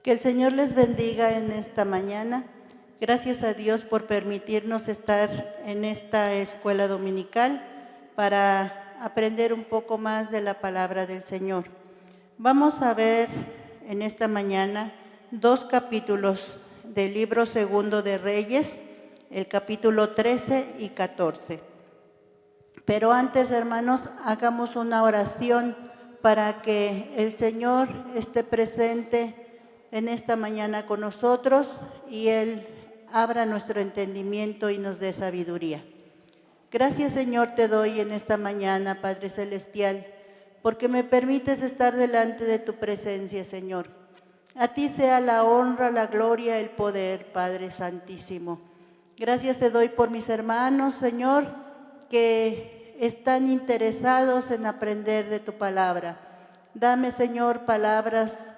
Que el Señor les bendiga en esta mañana. Gracias a Dios por permitirnos estar en esta escuela dominical para aprender un poco más de la palabra del Señor. Vamos a ver en esta mañana 2 capítulos del libro segundo de Reyes, el capítulo 13 y 14. Pero antes, hermanos, hagamos una oración para que el Señor esté presente en esta mañana con nosotros y Él abra nuestro entendimiento y nos dé sabiduría. Gracias, Señor, te doy en esta mañana, Padre Celestial, porque me permites estar delante de tu presencia, Señor. A ti sea la honra, la gloria, el poder, Padre Santísimo. Gracias te doy por mis hermanos, Señor, que están interesados en aprender de tu palabra. Dame, Señor, palabras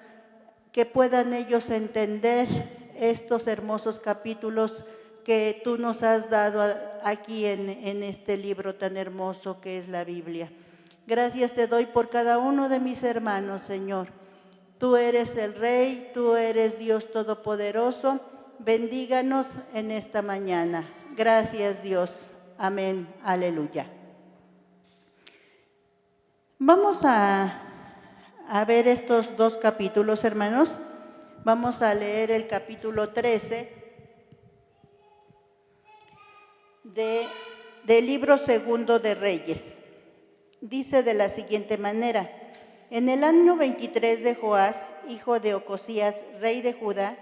que puedan ellos entender estos hermosos capítulos que tú nos has dado aquí en este libro tan hermoso que es la Biblia. Gracias te doy por cada uno de mis hermanos, Señor. Tú eres el Rey, tú eres Dios Todopoderoso. Bendíganos en esta mañana. Gracias, Dios. Amén. Aleluya. Vamos a ver estos 2 capítulos, hermanos. Vamos a leer el capítulo 13 del libro segundo de Reyes. Dice de la siguiente manera: en el año 23 de Joás, hijo de Ocosías, rey de Judá,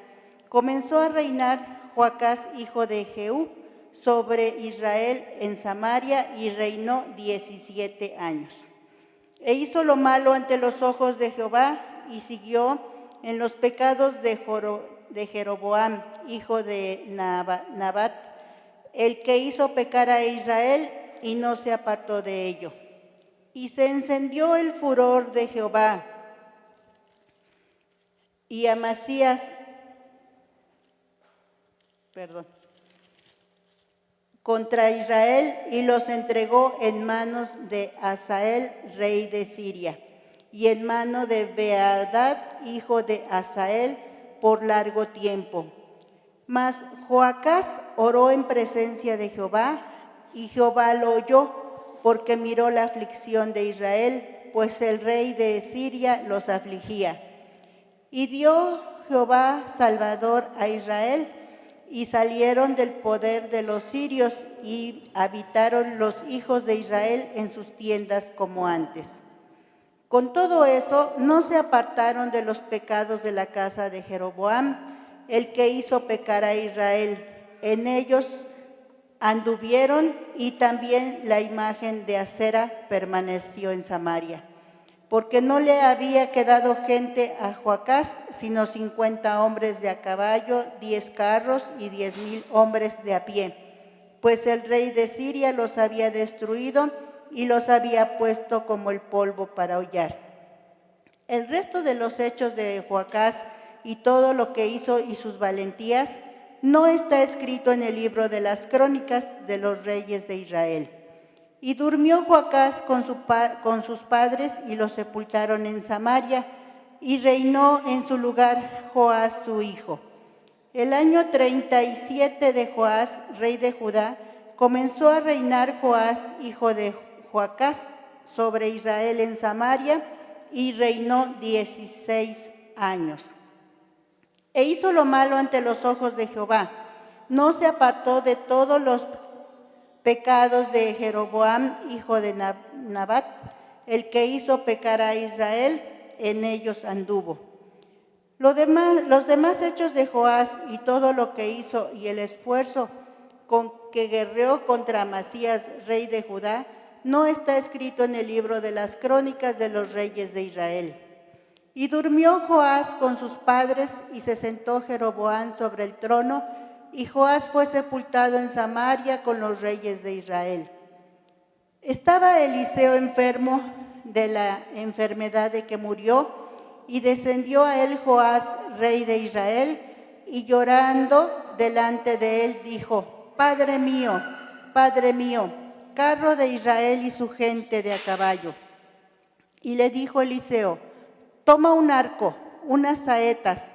comenzó a reinar Joacás, hijo de Jehú, sobre Israel en Samaria y reinó 17 años. E hizo lo malo ante los ojos de Jehová y siguió en los pecados de Jeroboam, hijo de Nabat, el que hizo pecar a Israel y no se apartó de ello. Y se encendió el furor de Jehová y Amasías, contra Israel y los entregó en manos de Hazael, rey de Siria, y en mano de Ben-Hadad, hijo de Hazael, por largo tiempo. Mas Joacás oró en presencia de Jehová, y Jehová lo oyó, porque miró la aflicción de Israel, pues el rey de Siria los afligía. Y dio Jehová salvador a Israel, y salieron del poder de los sirios, y habitaron los hijos de Israel en sus tiendas como antes. Con todo eso, no se apartaron de los pecados de la casa de Jeroboam, el que hizo pecar a Israel. En ellos anduvieron, y también la imagen de Acera permaneció en Samaria, porque no le había quedado gente a Joacás, sino 50 hombres de a caballo, 10 carros y 10,000 hombres de a pie, pues el rey de Siria los había destruido y los había puesto como el polvo para hollar. El resto de los hechos de Joacás y todo lo que hizo y sus valentías no está escrito en el libro de las crónicas de los reyes de Israel. Y durmió Joacás con sus padres y los sepultaron en Samaria, y reinó en su lugar Joás su hijo. El año 37 de Joás, rey de Judá, comenzó a reinar Joás, hijo de Joacás, sobre Israel en Samaria, y reinó 16 años. E hizo lo malo ante los ojos de Jehová. No se apartó de todos los pecados de Jeroboam, hijo de Nabat, el que hizo pecar a Israel, en ellos anduvo. Los demás hechos de Joás y todo lo que hizo y el esfuerzo con que guerreó contra Amasías, rey de Judá, no está escrito en el libro de las crónicas de los reyes de Israel. Y durmió Joás con sus padres, y se sentó Jeroboam sobre el trono, y Joás fue sepultado en Samaria con los reyes de Israel. Estaba Eliseo enfermo de la enfermedad de que murió, y descendió a él Joás, rey de Israel, y llorando delante de él dijo: Padre mío, carro de Israel y su gente de a caballo. Y le dijo Eliseo: toma un arco, unas saetas,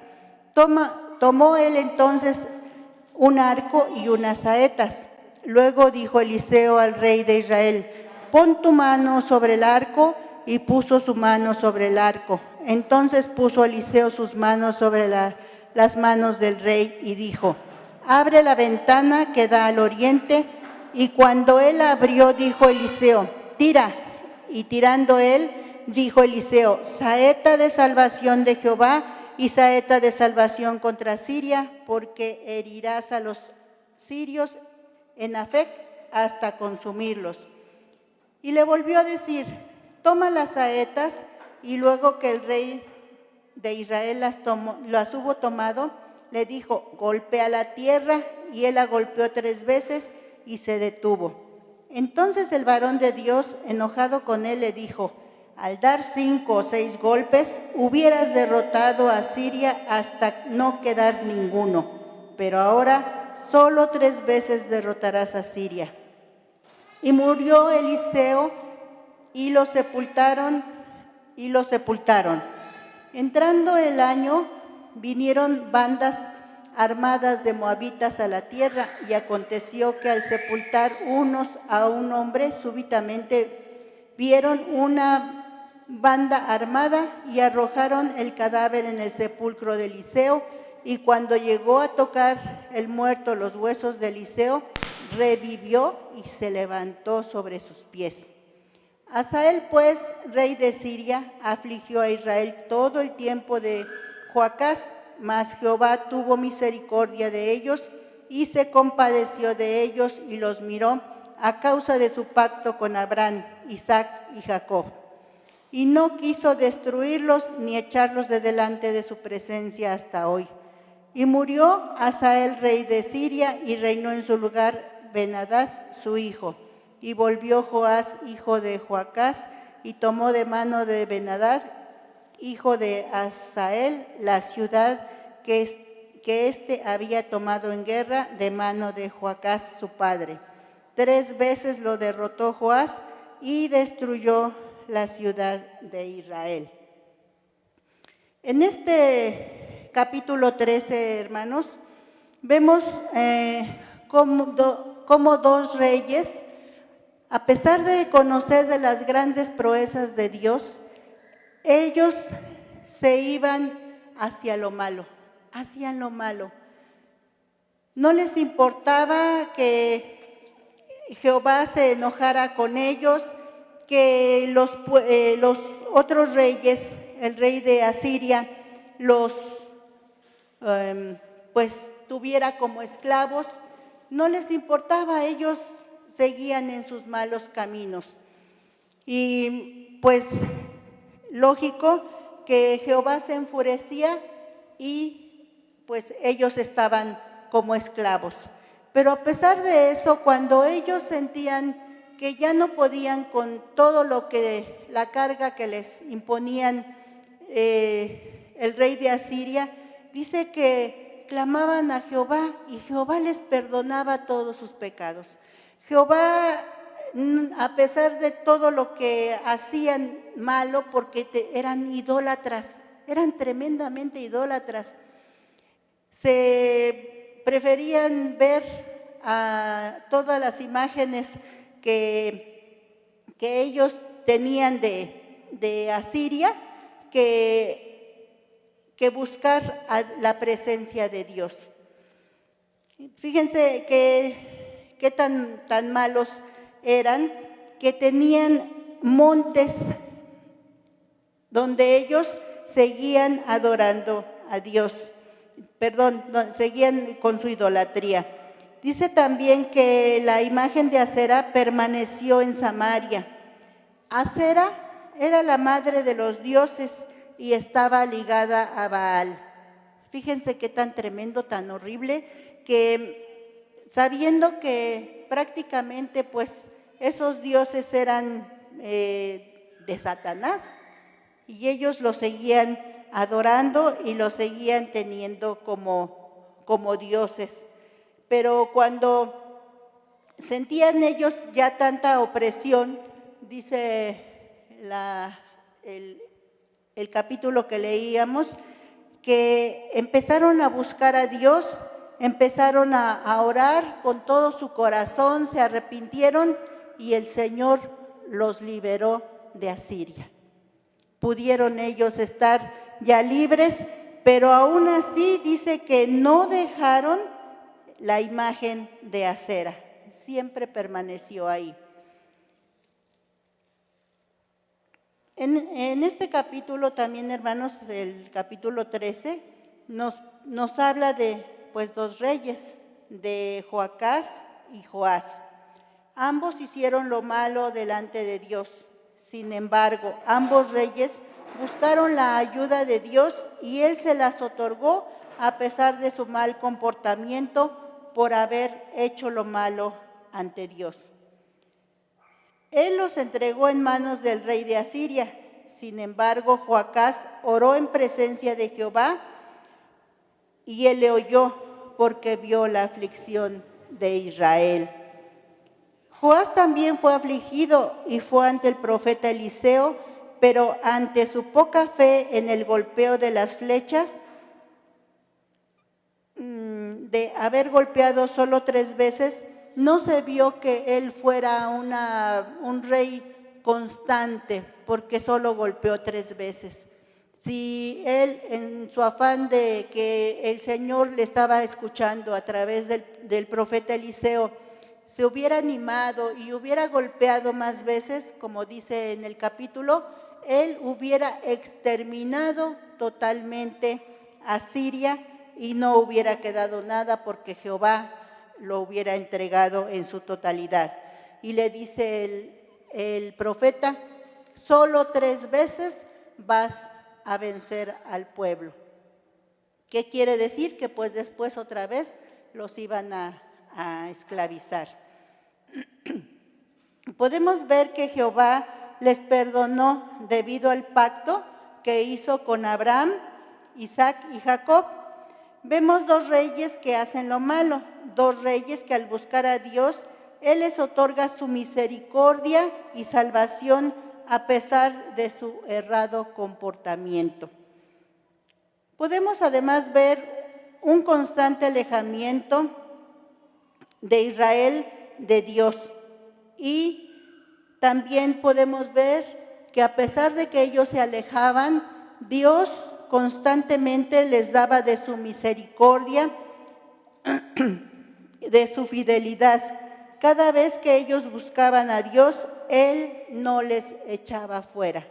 Tomó él entonces un arco y unas saetas. Luego dijo Eliseo al rey de Israel: pon tu mano sobre el arco. Y puso su mano sobre el arco. Entonces puso Eliseo sus manos sobre las manos del rey y dijo: abre la ventana que da al oriente. Y cuando él abrió, dijo Eliseo: tira. Y tirando él, dijo Eliseo: saeta de salvación de Jehová y saeta de salvación contra Siria, porque herirás a los sirios en Afec hasta consumirlos. Y le volvió a decir: toma las saetas. Y luego que el rey de Israel las hubo tomado, le dijo: golpea la tierra. Y él la golpeó 3 veces y se detuvo. Entonces el varón de Dios, enojado con él, le dijo: al dar 5 o 6 golpes, hubieras derrotado a Siria hasta no quedar ninguno. Pero ahora solo 3 veces derrotarás a Siria. Y murió Eliseo y lo sepultaron. Entrando el año, vinieron bandas armadas de moabitas a la tierra, y aconteció que al sepultar unos a un hombre, súbitamente vieron una banda armada y arrojaron el cadáver en el sepulcro de Eliseo. Y cuando llegó a tocar el muerto los huesos de Eliseo, revivió y se levantó sobre sus pies. Hazael, pues, rey de Siria, afligió a Israel todo el tiempo de Joacás, mas Jehová tuvo misericordia de ellos y se compadeció de ellos y los miró a causa de su pacto con Abraham, Isaac y Jacob. Y no quiso destruirlos ni echarlos de delante de su presencia hasta hoy. Y murió Hazael, rey de Siria, y reinó en su lugar Ben-Hadad, su hijo. Y volvió Joás, hijo de Joacás, y tomó de mano de Ben-Hadad, hijo de Hazael, la ciudad que éste había tomado en guerra de mano de Joacás su padre. 3 veces lo derrotó Joás y destruyó la ciudad de Israel. En este capítulo 13, hermanos, vemos cómo 2 reyes, a pesar de conocer de las grandes proezas de Dios, ellos se iban hacia lo malo, hacían lo malo. No les importaba que Jehová se enojara con ellos, que los otros reyes, el rey de Asiria, los pues tuviera como esclavos. No les importaba, ellos seguían en sus malos caminos. Y pues lógico que Jehová se enfurecía y pues ellos estaban como esclavos. Pero a pesar de eso, cuando ellos sentían que ya no podían con todo lo que la carga que les imponían el rey de Asiria, dice que clamaban a Jehová y Jehová les perdonaba todos sus pecados. Jehová, a pesar de todo lo que hacían malo, porque eran idólatras, eran tremendamente idólatras, se preferían ver a todas las imágenes que ellos tenían de Asiria que buscar la presencia de Dios. Fíjense qué tan malos eran, que tenían montes donde ellos seguían adorando a Dios, seguían con su idolatría. Dice también que la imagen de Asera permaneció en Samaria. Asera era la madre de los dioses y estaba ligada a Baal. Fíjense qué tan tremendo, tan horrible, que sabiendo que prácticamente pues esos dioses eran de Satanás, y ellos lo seguían adorando y lo seguían teniendo como dioses. Pero cuando sentían ellos ya tanta opresión, dice el capítulo que leíamos, que empezaron a buscar a Dios, empezaron a orar con todo su corazón, se arrepintieron y el Señor los liberó de Asiria. Pudieron ellos estar ya libres, pero aún así dice que no dejaron la imagen de Acera, siempre permaneció ahí. En este capítulo también, hermanos, el capítulo 13, nos habla de dos reyes, de Joacás y Joás. Ambos hicieron lo malo delante de Dios. Sin embargo, ambos reyes buscaron la ayuda de Dios y Él se las otorgó a pesar de su mal comportamiento por haber hecho lo malo ante Dios. Él los entregó en manos del rey de Asiria. Sin embargo, Joacás oró en presencia de Jehová y Él le oyó porque vio la aflicción de Israel. Joás también fue afligido y fue ante el profeta Eliseo, pero ante su poca fe en el golpeo de las flechas, de haber golpeado solo 3 veces, no se vio que él fuera un rey constante, porque solo golpeó 3 veces. Si él, en su afán de que el Señor le estaba escuchando a través del profeta Eliseo, se hubiera animado y hubiera golpeado más veces, como dice en el capítulo, él hubiera exterminado totalmente a Siria y no hubiera quedado nada porque Jehová lo hubiera entregado en su totalidad. Y le dice el profeta, solo 3 veces vas a vencer al pueblo. ¿Qué quiere decir? Que pues después otra vez los iban a esclavizar. Podemos ver que Jehová les perdonó debido al pacto que hizo con Abraham, Isaac y Jacob. Vemos 2 reyes que hacen lo malo, 2 reyes que al buscar a Dios, Él les otorga su misericordia y salvación a pesar de su errado comportamiento. Podemos además ver un constante alejamiento de Israel de Dios y también podemos ver que a pesar de que ellos se alejaban, Dios constantemente les daba de su misericordia, de su fidelidad. Cada vez que ellos buscaban a Dios, Él no les echaba fuera.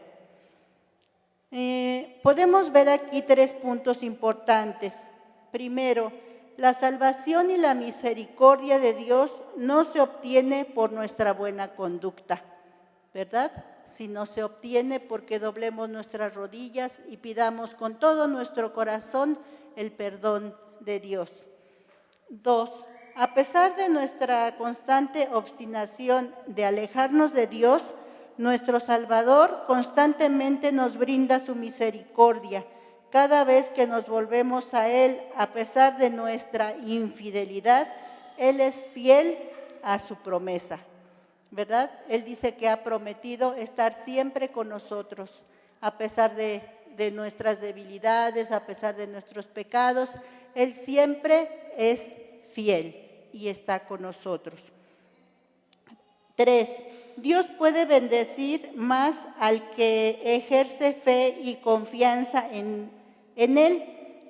Podemos ver aquí 3 puntos importantes. Primero, la salvación y la misericordia de Dios no se obtiene por nuestra buena conducta, ¿verdad? Sino se obtiene porque doblemos nuestras rodillas y pidamos con todo nuestro corazón el perdón de Dios. 2. A pesar de nuestra constante obstinación de alejarnos de Dios, nuestro Salvador constantemente nos brinda su misericordia. Cada vez que nos volvemos a Él, a pesar de nuestra infidelidad, Él es fiel a su promesa, ¿verdad? Él dice que ha prometido estar siempre con nosotros, a pesar de nuestras debilidades, a pesar de nuestros pecados. Él siempre es fiel y está con nosotros. 3. Dios puede bendecir más al que ejerce fe y confianza en Él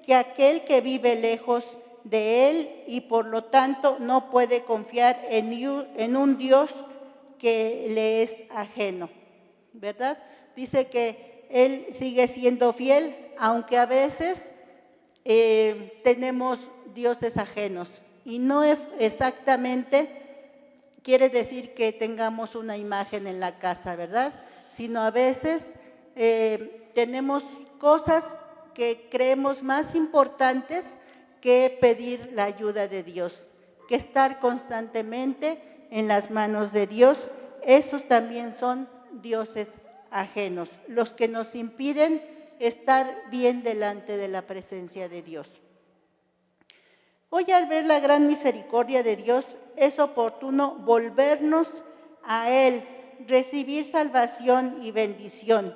que aquel que vive lejos de Él y por lo tanto no puede confiar en un Dios que le es ajeno, ¿verdad? Dice que Él sigue siendo fiel, aunque a veces tenemos dioses ajenos. Y no exactamente quiere decir que tengamos una imagen en la casa, ¿verdad? Sino a veces tenemos cosas que creemos más importantes que pedir la ayuda de Dios, que estar constantemente en las manos de Dios. Esos también son dioses ajenos, los que nos impiden estar bien delante de la presencia de Dios. Hoy, al ver la gran misericordia de Dios, es oportuno volvernos a Él, recibir salvación y bendición,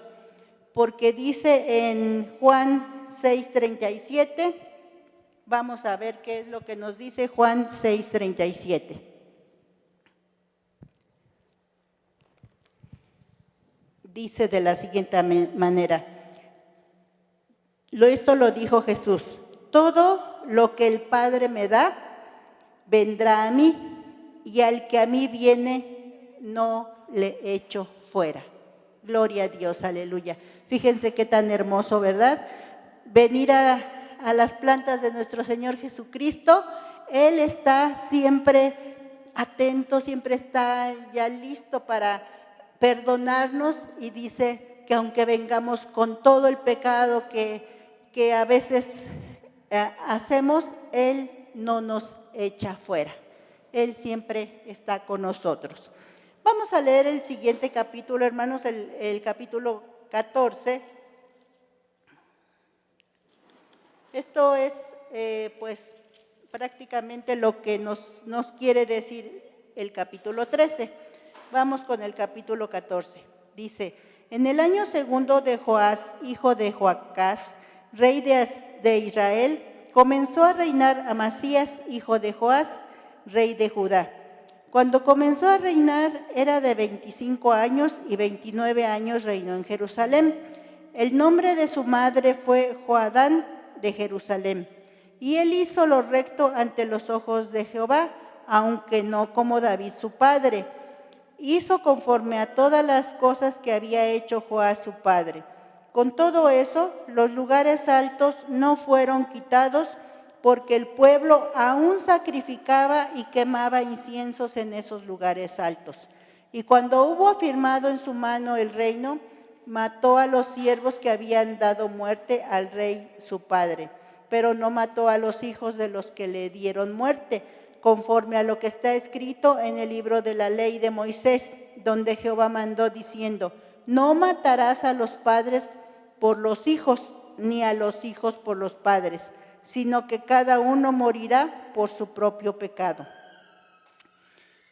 porque dice en Juan 6:37. Vamos a ver qué es lo que nos dice Juan 6:37. Dice de la siguiente manera, esto lo dijo Jesús: todo lo que el Padre me da, vendrá a mí, y al que a mí viene, no le echo fuera. Gloria a Dios, aleluya. Fíjense qué tan hermoso, ¿verdad? Venir a las plantas de nuestro Señor Jesucristo. Él está siempre atento, siempre está ya listo para perdonarnos, y dice que aunque vengamos con todo el pecado que a veces hacemos, Él no nos echa fuera. Él siempre está con nosotros. Vamos a leer el siguiente capítulo, hermanos, el capítulo 14. Esto es pues prácticamente lo que nos quiere decir el capítulo 13. Vamos con el capítulo 14. Dice: en el año segundo de Joás, hijo de Joacás, rey de Israel, comenzó a reinar Amasías, hijo de Joás, rey de Judá. Cuando comenzó a reinar era de 25 años y 29 años reinó en Jerusalén. El nombre de su madre fue Joadán de Jerusalén. Y él hizo lo recto ante los ojos de Jehová, aunque no como David su padre. Hizo conforme a todas las cosas que había hecho Joás su padre. Con todo eso, los lugares altos no fueron quitados, porque el pueblo aún sacrificaba y quemaba inciensos en esos lugares altos. Y cuando hubo afirmado en su mano el reino, mató a los siervos que habían dado muerte al rey su padre, pero no mató a los hijos de los que le dieron muerte, conforme a lo que está escrito en el libro de la ley de Moisés, donde Jehová mandó diciendo: no matarás a los padres por los hijos, ni a los hijos por los padres, sino que cada uno morirá por su propio pecado.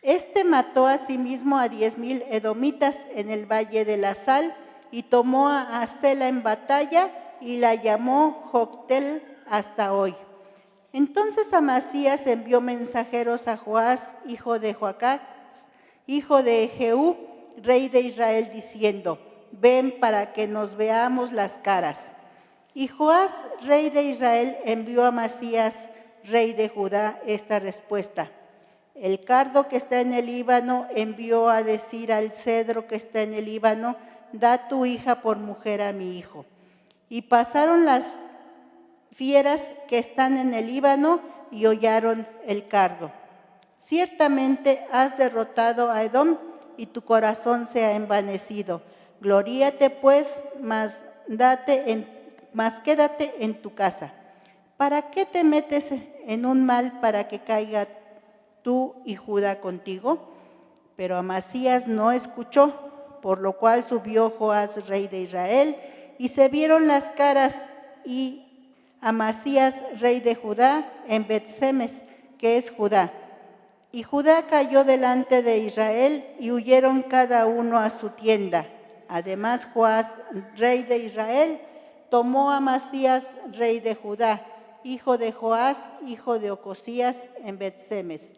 Este mató asimismo a 10,000 edomitas en el valle de la Sal, y tomó a Sela en batalla, y la llamó Joctel hasta hoy. Entonces Amasías envió mensajeros a Joás, hijo de Joacás, hijo de Jehú, rey de Israel, diciendo: ven para que nos veamos las caras. Y Joás, rey de Israel, envió a Amasías, rey de Judá, esta respuesta: el cardo que está en el Líbano envió a decir al cedro que está en el Líbano: da tu hija por mujer a mi hijo. Y pasaron las fieras que están en el Líbano y hollaron el cardo. Ciertamente has derrotado a Edom, y tu corazón se ha envanecido. Gloríate pues, mas quédate en tu casa. ¿Para qué te metes en un mal para que caiga tú y Judá contigo? Pero Amasías no escuchó, por lo cual subió Joás, rey de Israel, y se vieron las caras, y Amasías, rey de Judá, en Bet-Semes, que es Judá. Y Judá cayó delante de Israel, y huyeron cada uno a su tienda. Además, Joás, rey de Israel, tomó a Amasías, rey de Judá, hijo de Joás, hijo de Ocosías, en Bet-Semes.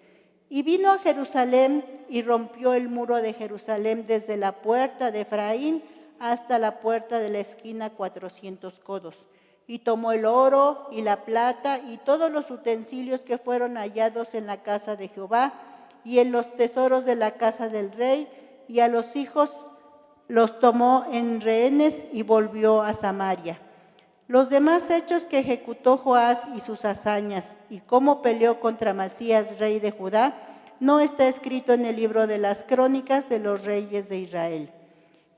Y vino a Jerusalén, y rompió el muro de Jerusalén desde la puerta de Efraín hasta la puerta de la esquina, 400 codos. Y tomó el oro y la plata y todos los utensilios que fueron hallados en la casa de Jehová y en los tesoros de la casa del rey, y a los hijos los tomó en rehenes y volvió a Samaria. Los demás hechos que ejecutó Joás y sus hazañas, y cómo peleó contra Amasías, rey de Judá, no está escrito en el libro de las crónicas de los reyes de Israel.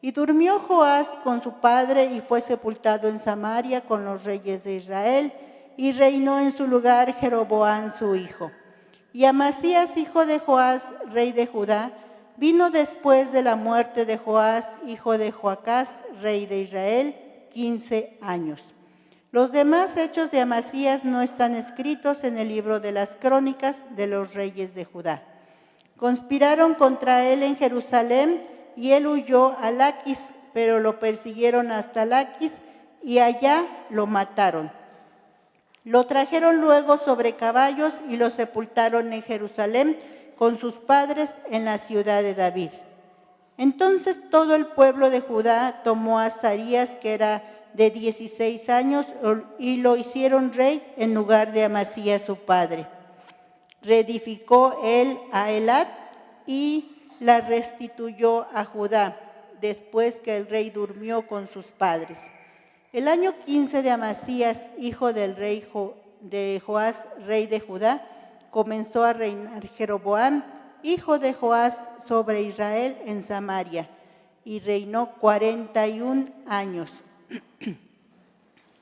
Y durmió Joás con su padre, y fue sepultado en Samaria con los reyes de Israel, y reinó en su lugar Jeroboam su hijo. Y Amasías, hijo de Joás, rey de Judá, vino después de la muerte de Joás, hijo de Joacás, rey de Israel, 15 años. Los demás hechos de Amasías no están escritos en el libro de las crónicas de los reyes de Judá. Conspiraron contra él en Jerusalén, y él huyó a Laquis, pero lo persiguieron hasta Laquis, y allá lo mataron. Lo trajeron luego sobre caballos y lo sepultaron en Jerusalén con sus padres en la ciudad de David. Entonces todo el pueblo de Judá tomó a Azarías, que era de 16 años, y lo hicieron rey en lugar de Amasías su padre. Reedificó él a Elat y la restituyó a Judá, después que el rey durmió con sus padres. El año 15 de Amasías, hijo del rey de Joás, rey de Judá, comenzó a reinar Jeroboam, hijo de Joás, sobre Israel en Samaria, y reinó 41 años.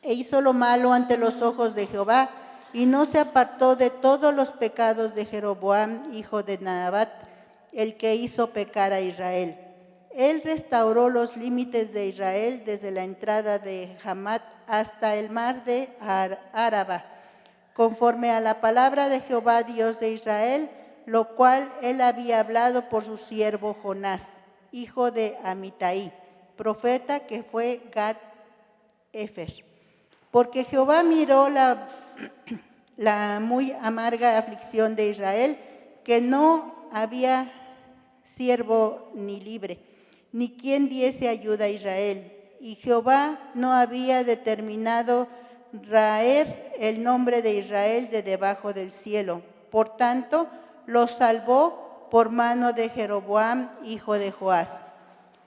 E hizo lo malo ante los ojos de Jehová, y no se apartó de todos los pecados de Jeroboam, hijo de Nabat, el que hizo pecar a Israel. Él restauró los límites de Israel desde la entrada de Hamat hasta el mar de Araba, conforme a la palabra de Jehová, Dios de Israel, lo cual él había hablado por su siervo Jonás, hijo de Amitai, profeta que fue Gat-Efer. Porque Jehová miró la muy amarga aflicción de Israel, que no había siervo ni libre, ni quien diese ayuda a Israel. Y Jehová no había determinado raer el nombre de Israel de debajo del cielo. Por tanto, los salvó por mano de Jeroboam, hijo de Joás.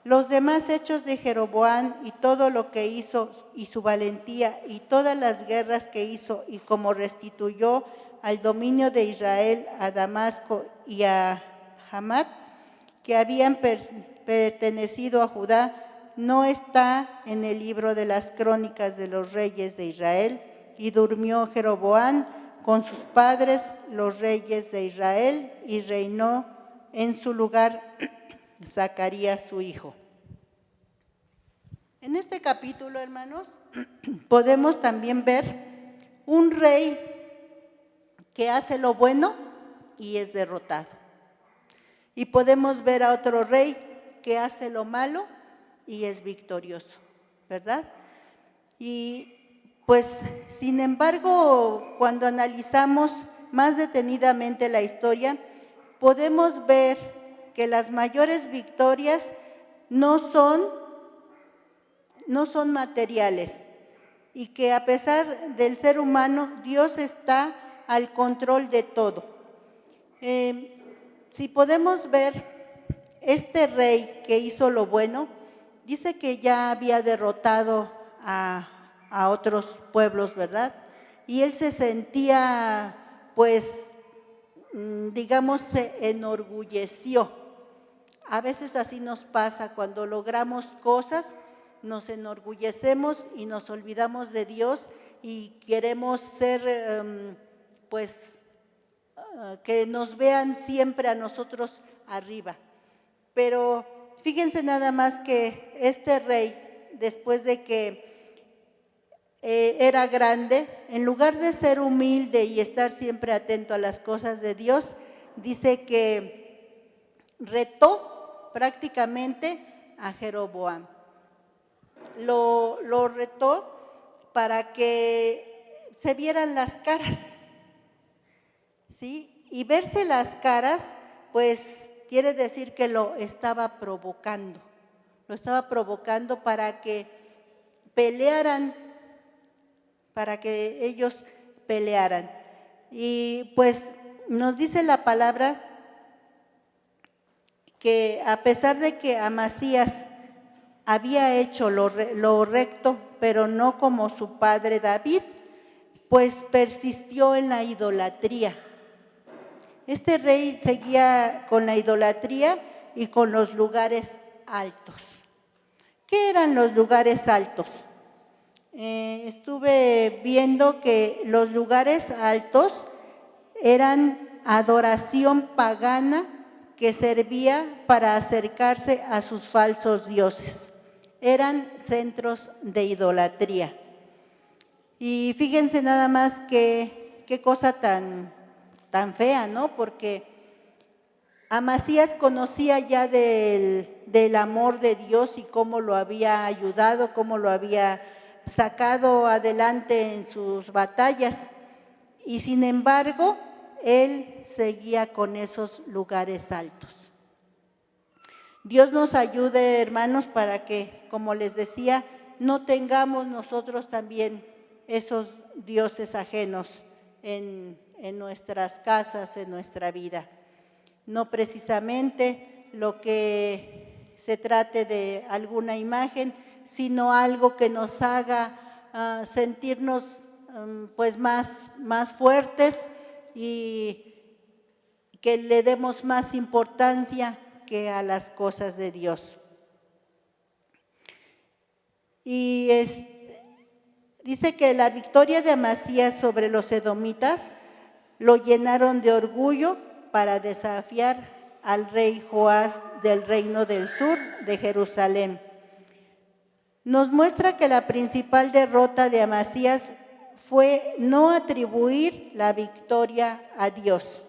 Los demás hechos de Jeroboam y todo lo que hizo y su valentía y todas las guerras que hizo y como restituyó al dominio de Israel a Damasco y a Hamat, que habían pertenecido a Judá, no está en el libro de las crónicas de los reyes de Israel. Y durmió Jeroboam con sus padres, los reyes de Israel, y reinó en su lugar Zacarías su hijo. En este capítulo, hermanos, podemos también ver un rey que hace lo bueno y es derrotado. Y podemos ver a otro rey que hace lo malo y es victorioso, ¿verdad? Y pues, sin embargo, cuando analizamos más detenidamente la historia, podemos ver que las mayores victorias no son materiales y que a pesar del ser humano, Dios está al control de todo. Si podemos ver, este rey que hizo lo bueno, dice que ya había derrotado a otros pueblos, ¿verdad? Y él se sentía, pues, digamos, se enorgulleció. A veces así nos pasa, cuando logramos cosas, nos enorgullecemos y nos olvidamos de Dios y queremos ser, que nos vean siempre a nosotros arriba. Pero fíjense nada más que este rey, después de que era grande, en lugar de ser humilde y estar siempre atento a las cosas de Dios, dice que retó prácticamente a Jeroboam. Lo retó para que se vieran las caras, ¿sí? Y verse las caras, pues quiere decir que lo estaba provocando para que pelearan, para que ellos pelearan. Y pues nos dice la palabra que a pesar de que Amasías había hecho lo recto, pero no como su padre David, pues persistió en la idolatría. Este rey seguía con la idolatría y con los lugares altos. ¿Qué eran los lugares altos? Estuve viendo que los lugares altos eran adoración pagana que servía para acercarse a sus falsos dioses. Eran centros de idolatría. Y fíjense nada más qué cosa tan fea, ¿no? Porque Amasías conocía ya del amor de Dios y cómo lo había ayudado, cómo lo había sacado adelante en sus batallas. Y sin embargo, él seguía con esos lugares altos. Dios nos ayude, hermanos, para que, como les decía, no tengamos nosotros también esos dioses ajenos en nuestras casas, en nuestra vida. No precisamente lo que se trate de alguna imagen, sino algo que nos haga sentirnos pues más fuertes y que le demos más importancia que a las cosas de Dios. Y dice que la victoria de Amasías sobre los edomitas lo llenaron de orgullo para desafiar al rey Joás del reino del sur de Jerusalén. Nos muestra que la principal derrota de Amasías fue no atribuir la victoria a Dios.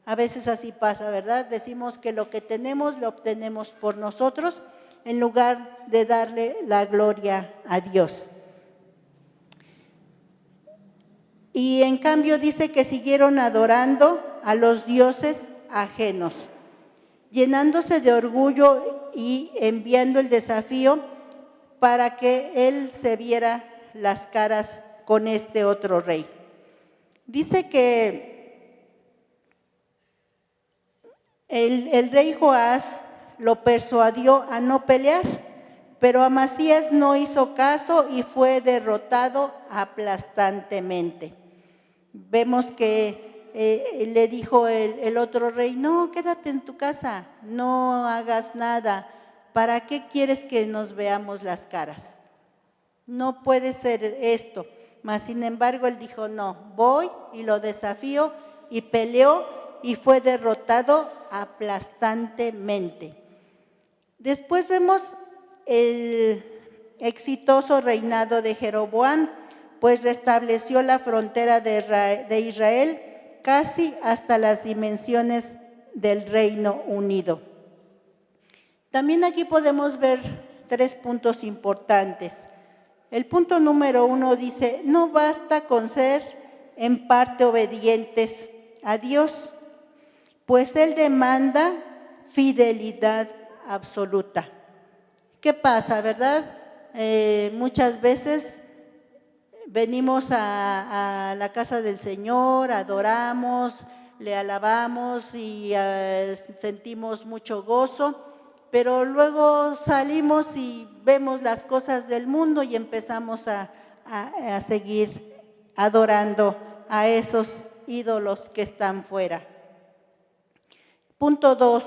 A veces así pasa, ¿verdad? Decimos que lo que tenemos lo obtenemos por nosotros en lugar de darle la gloria a Dios. Y en cambio dice que siguieron adorando a los dioses ajenos, llenándose de orgullo y enviando el desafío para que él se viera las caras con este otro rey. Dice que el rey Joás lo persuadió a no pelear, pero Amasías no hizo caso y fue derrotado aplastantemente. Vemos que le dijo el otro rey, no, quédate en tu casa, no hagas nada, ¿para qué quieres que nos veamos las caras? No puede ser esto. Mas sin embargo él dijo, no, voy y lo desafío y peleó y fue derrotado aplastantemente. Después vemos el exitoso reinado de Jeroboam, pues restableció la frontera de Israel casi hasta las dimensiones del Reino Unido. También aquí podemos ver 3 puntos importantes. El punto número 1 dice, no basta con ser en parte obedientes a Dios, pues Él demanda fidelidad absoluta. ¿Qué pasa, verdad? Muchas veces venimos a la casa del Señor, adoramos, le alabamos y sentimos mucho gozo, pero luego salimos y vemos las cosas del mundo y empezamos a seguir adorando a esos ídolos que están fuera. Punto 2.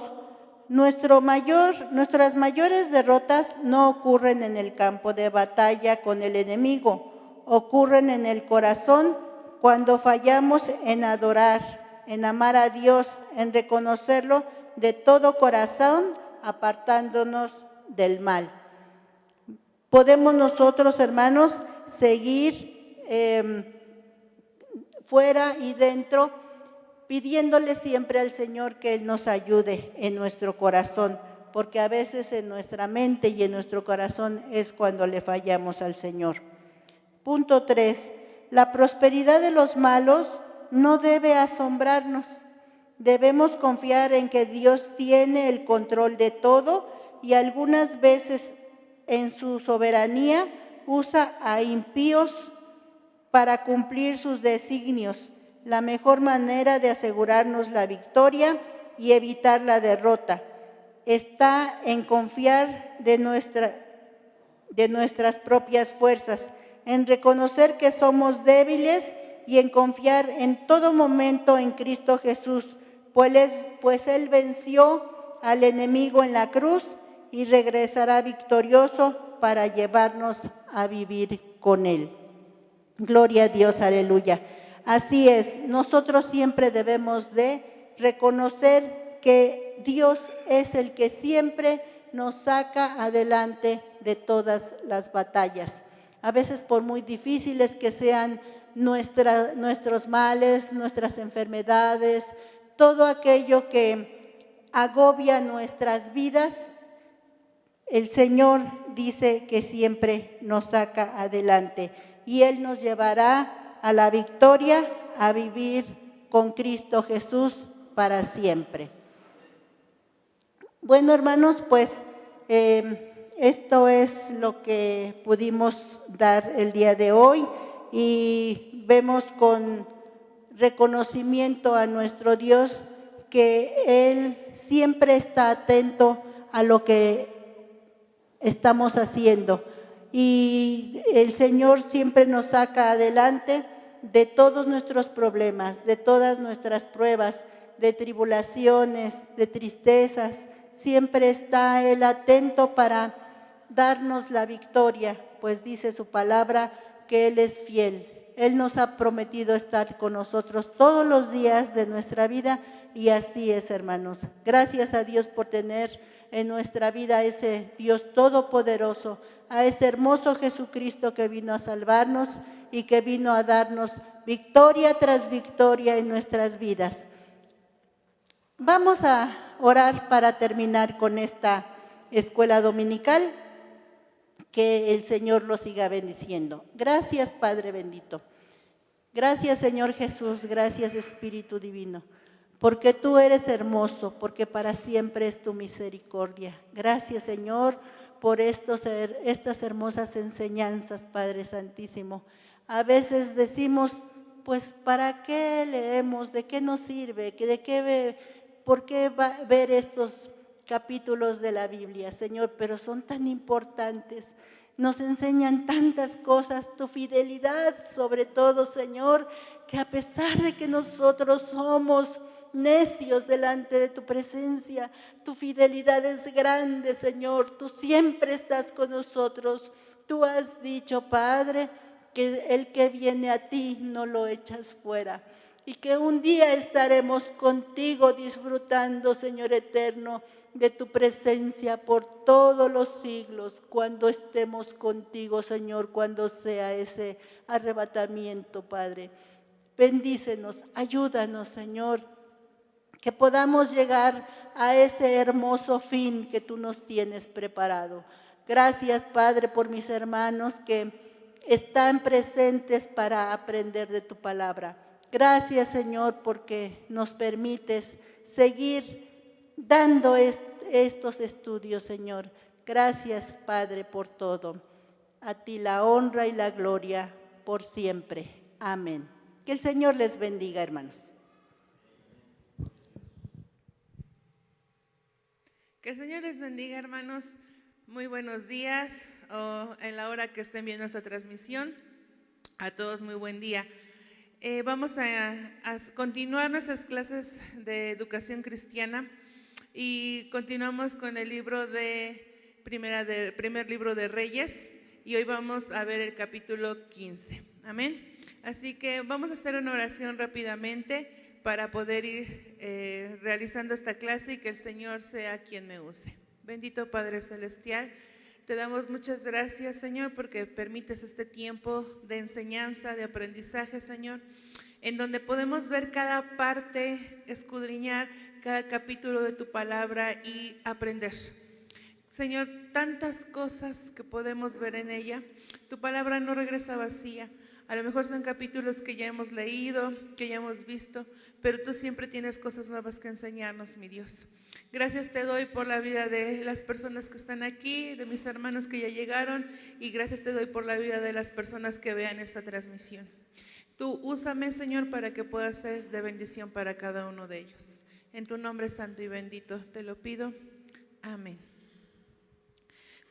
Nuestras mayores derrotas no ocurren en el campo de batalla con el enemigo, ocurren en el corazón cuando fallamos en adorar, en amar a Dios, en reconocerlo de todo corazón, apartándonos del mal. Podemos nosotros, hermanos, seguir fuera y dentro, pidiéndole siempre al Señor que Él nos ayude en nuestro corazón, porque a veces en nuestra mente y en nuestro corazón es cuando le fallamos al Señor. Punto 3. La prosperidad de los malos no debe asombrarnos. Debemos confiar en que Dios tiene el control de todo y algunas veces en su soberanía usa a impíos para cumplir sus designios. La mejor manera de asegurarnos la victoria y evitar la derrota está en confiar de nuestras propias fuerzas, en reconocer que somos débiles y en confiar en todo momento en Cristo Jesús, pues Él venció al enemigo en la cruz y regresará victorioso para llevarnos a vivir con Él. Gloria a Dios, aleluya. Así es, nosotros siempre debemos de reconocer que Dios es el que siempre nos saca adelante de todas las batallas. A veces por muy difíciles que sean nuestros males, nuestras enfermedades, todo aquello que agobia nuestras vidas, el Señor dice que siempre nos saca adelante y Él nos llevará a la victoria, a vivir con Cristo Jesús para siempre. Bueno, hermanos, pues esto es lo que pudimos dar el día de hoy y vemos con reconocimiento a nuestro Dios que Él siempre está atento a lo que estamos haciendo y el Señor siempre nos saca adelante de todos nuestros problemas, de todas nuestras pruebas, de tribulaciones, de tristezas. Siempre está Él atento para darnos la victoria, pues dice su palabra que Él es fiel. Él nos ha prometido estar con nosotros todos los días de nuestra vida y así es, hermanos. Gracias a Dios por tener en nuestra vida a ese Dios todopoderoso, a ese hermoso Jesucristo que vino a salvarnos y que vino a darnos victoria tras victoria en nuestras vidas. Vamos a orar para terminar con esta escuela dominical. Que el Señor lo siga bendiciendo. Gracias, Padre bendito. Gracias, Señor Jesús. Gracias, Espíritu Divino. Porque tú eres hermoso, porque para siempre es tu misericordia. Gracias, Señor, por estas hermosas enseñanzas, Padre Santísimo. A veces decimos, pues, ¿para qué leemos? ¿De qué nos sirve? ¿Por qué ver estos capítulos de la Biblia, Señor? Pero son tan importantes, nos enseñan tantas cosas, tu fidelidad sobre todo, Señor, que a pesar de que nosotros somos necios delante de tu presencia, tu fidelidad es grande, Señor, tú siempre estás con nosotros. Tú has dicho, Padre, que el que viene a ti no lo echas fuera. Y que un día estaremos contigo disfrutando, Señor eterno, de tu presencia por todos los siglos, cuando estemos contigo, Señor, cuando sea ese arrebatamiento, Padre. Bendícenos, ayúdanos, Señor, que podamos llegar a ese hermoso fin que tú nos tienes preparado. Gracias, Padre, por mis hermanos que están presentes para aprender de tu palabra. Gracias, Señor, porque nos permites seguir dando estos estudios, Señor. Gracias, Padre, por todo. A ti la honra y la gloria por siempre. Amén. Que el Señor les bendiga, hermanos. Que el Señor les bendiga, hermanos. Muy buenos días o en la hora que estén viendo esta transmisión. A todos muy buen día. Vamos a continuar nuestras clases de educación cristiana y continuamos con el libro primer libro de Reyes y hoy vamos a ver el capítulo 15. Amén. Así que vamos a hacer una oración rápidamente para poder ir realizando esta clase y que el Señor sea quien me use. Bendito Padre Celestial, te damos muchas gracias, Señor, porque permites este tiempo de enseñanza, de aprendizaje, Señor, en donde podemos ver cada parte, escudriñar cada capítulo de tu palabra y aprender. Señor, tantas cosas que podemos ver en ella. Tu palabra no regresa vacía. A lo mejor son capítulos que ya hemos leído, que ya hemos visto, pero tú siempre tienes cosas nuevas que enseñarnos, mi Dios. Gracias te doy por la vida de las personas que están aquí, de mis hermanos que ya llegaron, y gracias te doy por la vida de las personas que vean esta transmisión. Tú úsame, Señor, para que pueda ser de bendición para cada uno de ellos. En tu nombre santo y bendito te lo pido. Amén.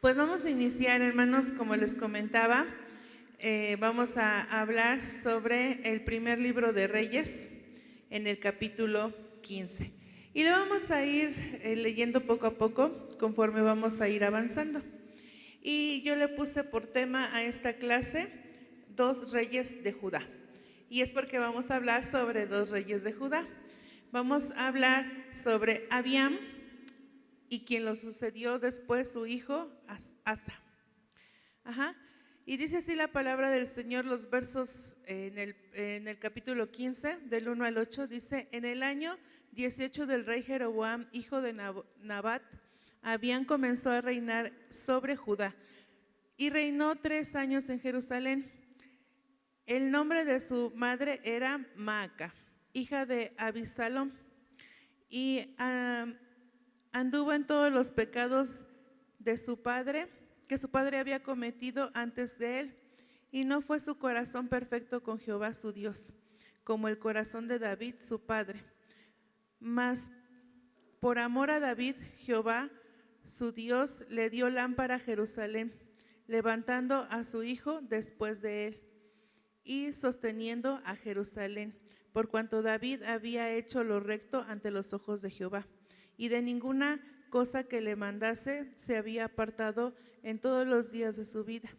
Pues vamos a iniciar, hermanos, como les comentaba, vamos a hablar sobre el primer libro de Reyes en el capítulo 15. Y lo vamos a ir leyendo poco a poco conforme vamos a ir avanzando. Y yo le puse por tema a esta clase 2 reyes de Judá. Y es porque vamos a hablar sobre 2 reyes de Judá. Vamos a hablar sobre Abiam y quien lo sucedió después, su hijo Asa. Y dice así la palabra del Señor, los versos en el capítulo 15, del 1 al 8, dice: en el año 18 del rey Jeroboam, hijo de Nabat, Abiam comenzó a reinar sobre Judá. y reinó 3 años en Jerusalén. El nombre de su madre era Maaca, hija de Abisalom, y anduvo en todos los pecados de su padre, que su padre había cometido antes de él, y no fue su corazón perfecto con Jehová su Dios, como el corazón de David su padre. Mas por amor a David, Jehová su Dios le dio lámpara a Jerusalén, levantando a su hijo después de él y sosteniendo a Jerusalén, por cuanto David había hecho lo recto ante los ojos de Jehová, y de ninguna cosa que le mandase se había apartado en todos los días de su vida,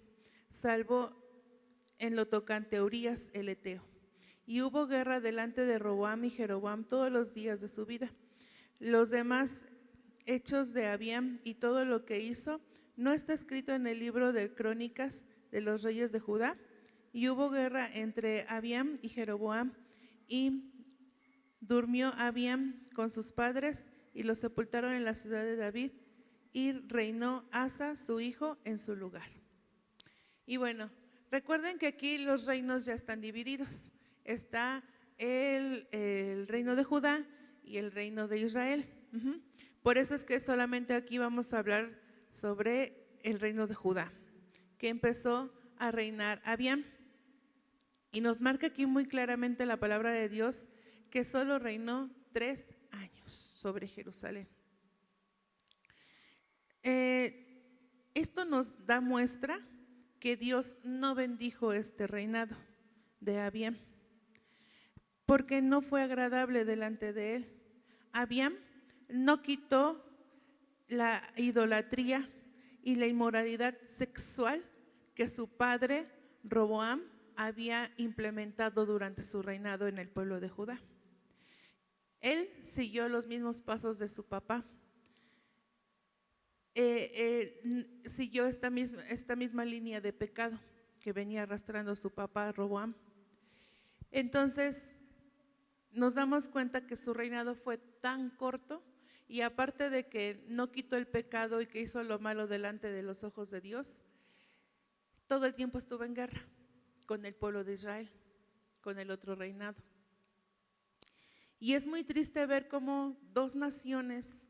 salvo en lo tocante a Urías el Eteo. Y hubo guerra delante de Roboam y Jeroboam todos los días de su vida. Los demás hechos de Abiam y todo lo que hizo no está escrito en el libro de crónicas de los reyes de Judá. Y hubo guerra entre Abiam y Jeroboam, y durmió Abiam con sus padres, y los sepultaron en la ciudad de David, y reinó Asa, su hijo, en su lugar. Y bueno, recuerden que aquí los reinos ya están divididos. Está el reino de Judá y el reino de Israel. Por eso es que solamente aquí vamos a hablar sobre el reino de Judá, que empezó a reinar Abiam. Y nos marca aquí muy claramente la palabra de Dios que solo reinó 3 años sobre Jerusalén. Esto nos da muestra que Dios no bendijo este reinado de Abiam, porque no fue agradable delante de él. Abiam no quitó la idolatría y la inmoralidad sexual que su padre Roboam había implementado durante su reinado en el pueblo de Judá. Él siguió los mismos pasos de su papá. Siguió esta misma línea de pecado que venía arrastrando su papá Roboam. Entonces nos damos cuenta que su reinado fue tan corto, y aparte de que no quitó el pecado y que hizo lo malo delante de los ojos de Dios, todo el tiempo estuvo en guerra con el pueblo de Israel, con el otro reinado. Y es muy triste ver cómo 2 naciones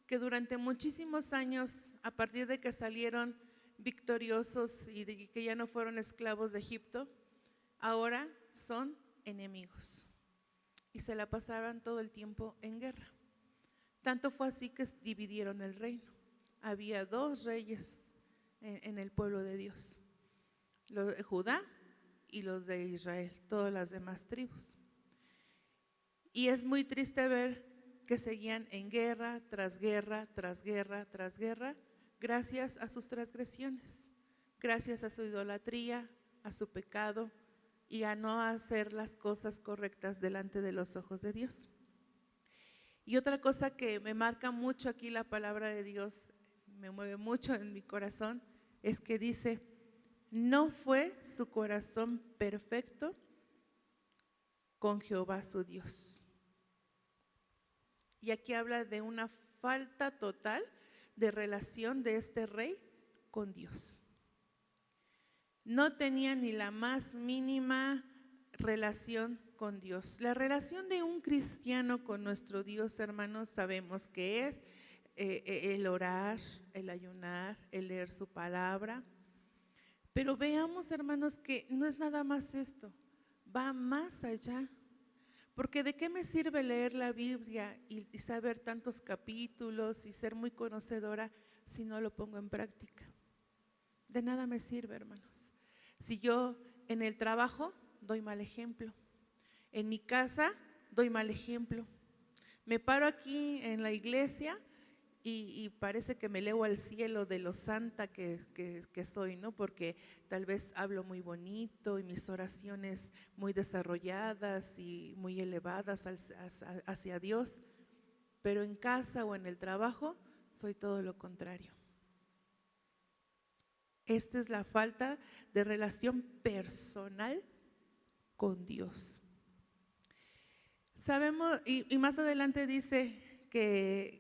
que durante muchísimos años, a partir de que salieron victoriosos y de que ya no fueron esclavos de Egipto, ahora son enemigos y se la pasaban todo el tiempo en guerra. Tanto fue así que dividieron el reino. Había 2 reyes en el pueblo de Dios, los de Judá y los de Israel, todas las demás tribus. Y es muy triste ver que seguían en guerra tras guerra, tras guerra, tras guerra, gracias a sus transgresiones, gracias a su idolatría, a su pecado y a no hacer las cosas correctas delante de los ojos de Dios. Y otra cosa que me marca mucho aquí la palabra de Dios, me mueve mucho en mi corazón, es que dice: no fue su corazón perfecto con Jehová su Dios. Y aquí habla de una falta total de relación de este rey con Dios. No tenía ni la más mínima relación con Dios. La relación de un cristiano con nuestro Dios, hermanos, sabemos que es el orar, el ayunar, el leer su palabra. Pero veamos, hermanos, que no es nada más esto, va más allá. Porque ¿de qué me sirve leer la Biblia y saber tantos capítulos y ser muy conocedora si no lo pongo en práctica? De nada me sirve, hermanos. Si yo en el trabajo doy mal ejemplo, en mi casa doy mal ejemplo, me paro aquí en la iglesia y parece que me elevo al cielo de lo santa que soy, ¿no? Porque tal vez hablo muy bonito y mis oraciones muy desarrolladas y muy elevadas hacia Dios, pero en casa o en el trabajo soy todo lo contrario. Esta es la falta de relación personal con Dios. Sabemos, y más adelante dice que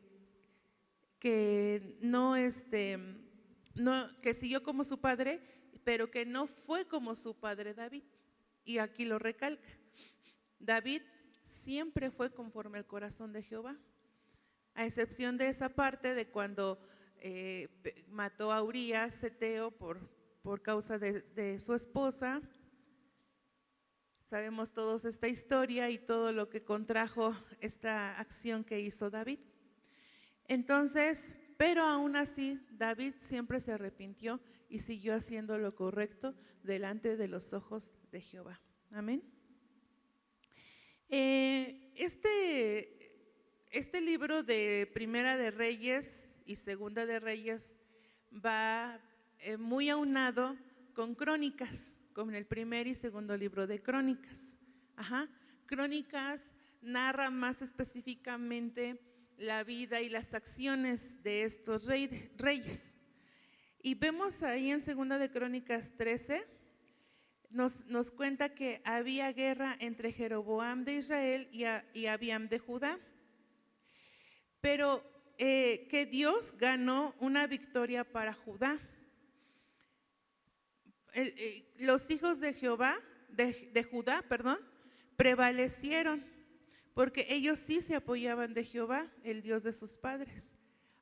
no que siguió como su padre, pero que no fue como su padre David. Y aquí lo recalca. David siempre fue conforme al corazón de Jehová, a excepción de esa parte de cuando mató a Urías, Eteo, por causa de su esposa. Sabemos todos esta historia y todo lo que contrajo esta acción que hizo David. Entonces, pero aún así, David siempre se arrepintió y siguió haciendo lo correcto delante de los ojos de Jehová. Amén. Este libro de Primera de Reyes y Segunda de Reyes va muy aunado con Crónicas, con el primer y segundo libro de Crónicas. Crónicas narra más específicamente la vida y las acciones de estos reyes. Y vemos ahí en Segunda de Crónicas 13, nos cuenta que había guerra entre Jeroboam de Israel y Abiam de Judá, pero que Dios ganó una victoria para Judá. Los hijos de Judá, prevalecieron, porque ellos sí se apoyaban de Jehová, el Dios de sus padres.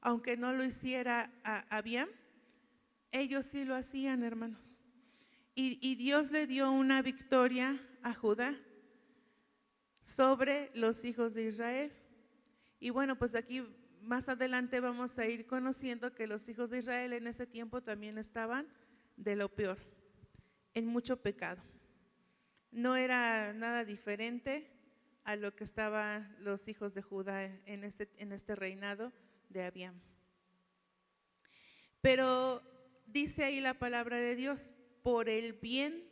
Aunque no lo hiciera Abiam, ellos sí lo hacían, hermanos. Y Dios le dio una victoria a Judá sobre los hijos de Israel. Y bueno, pues aquí más adelante vamos a ir conociendo que los hijos de Israel en ese tiempo también estaban de lo peor, en mucho pecado. No era nada diferente a lo que estaban los hijos de Judá en este reinado de Abiam. Pero dice ahí la palabra de Dios, por el bien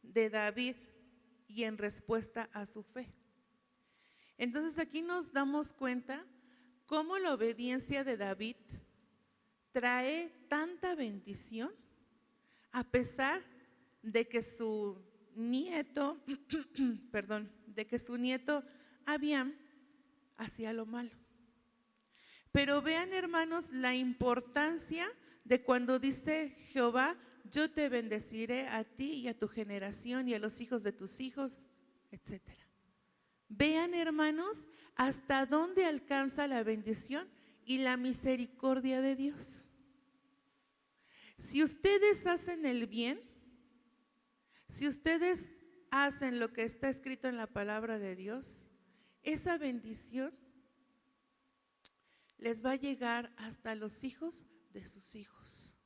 de David y en respuesta a su fe. Entonces aquí nos damos cuenta cómo la obediencia de David trae tanta bendición a pesar de que su nieto, Abiam hacía lo malo. Pero vean, hermanos, la importancia de cuando dice Jehová, yo te bendeciré a ti y a tu generación y a los hijos de tus hijos, etcétera. Vean, hermanos, hasta dónde alcanza la bendición y la misericordia de Dios. Si ustedes hacen el bien, si ustedes hacen lo que está escrito en la palabra de Dios, esa bendición les va a llegar hasta los hijos de sus hijos.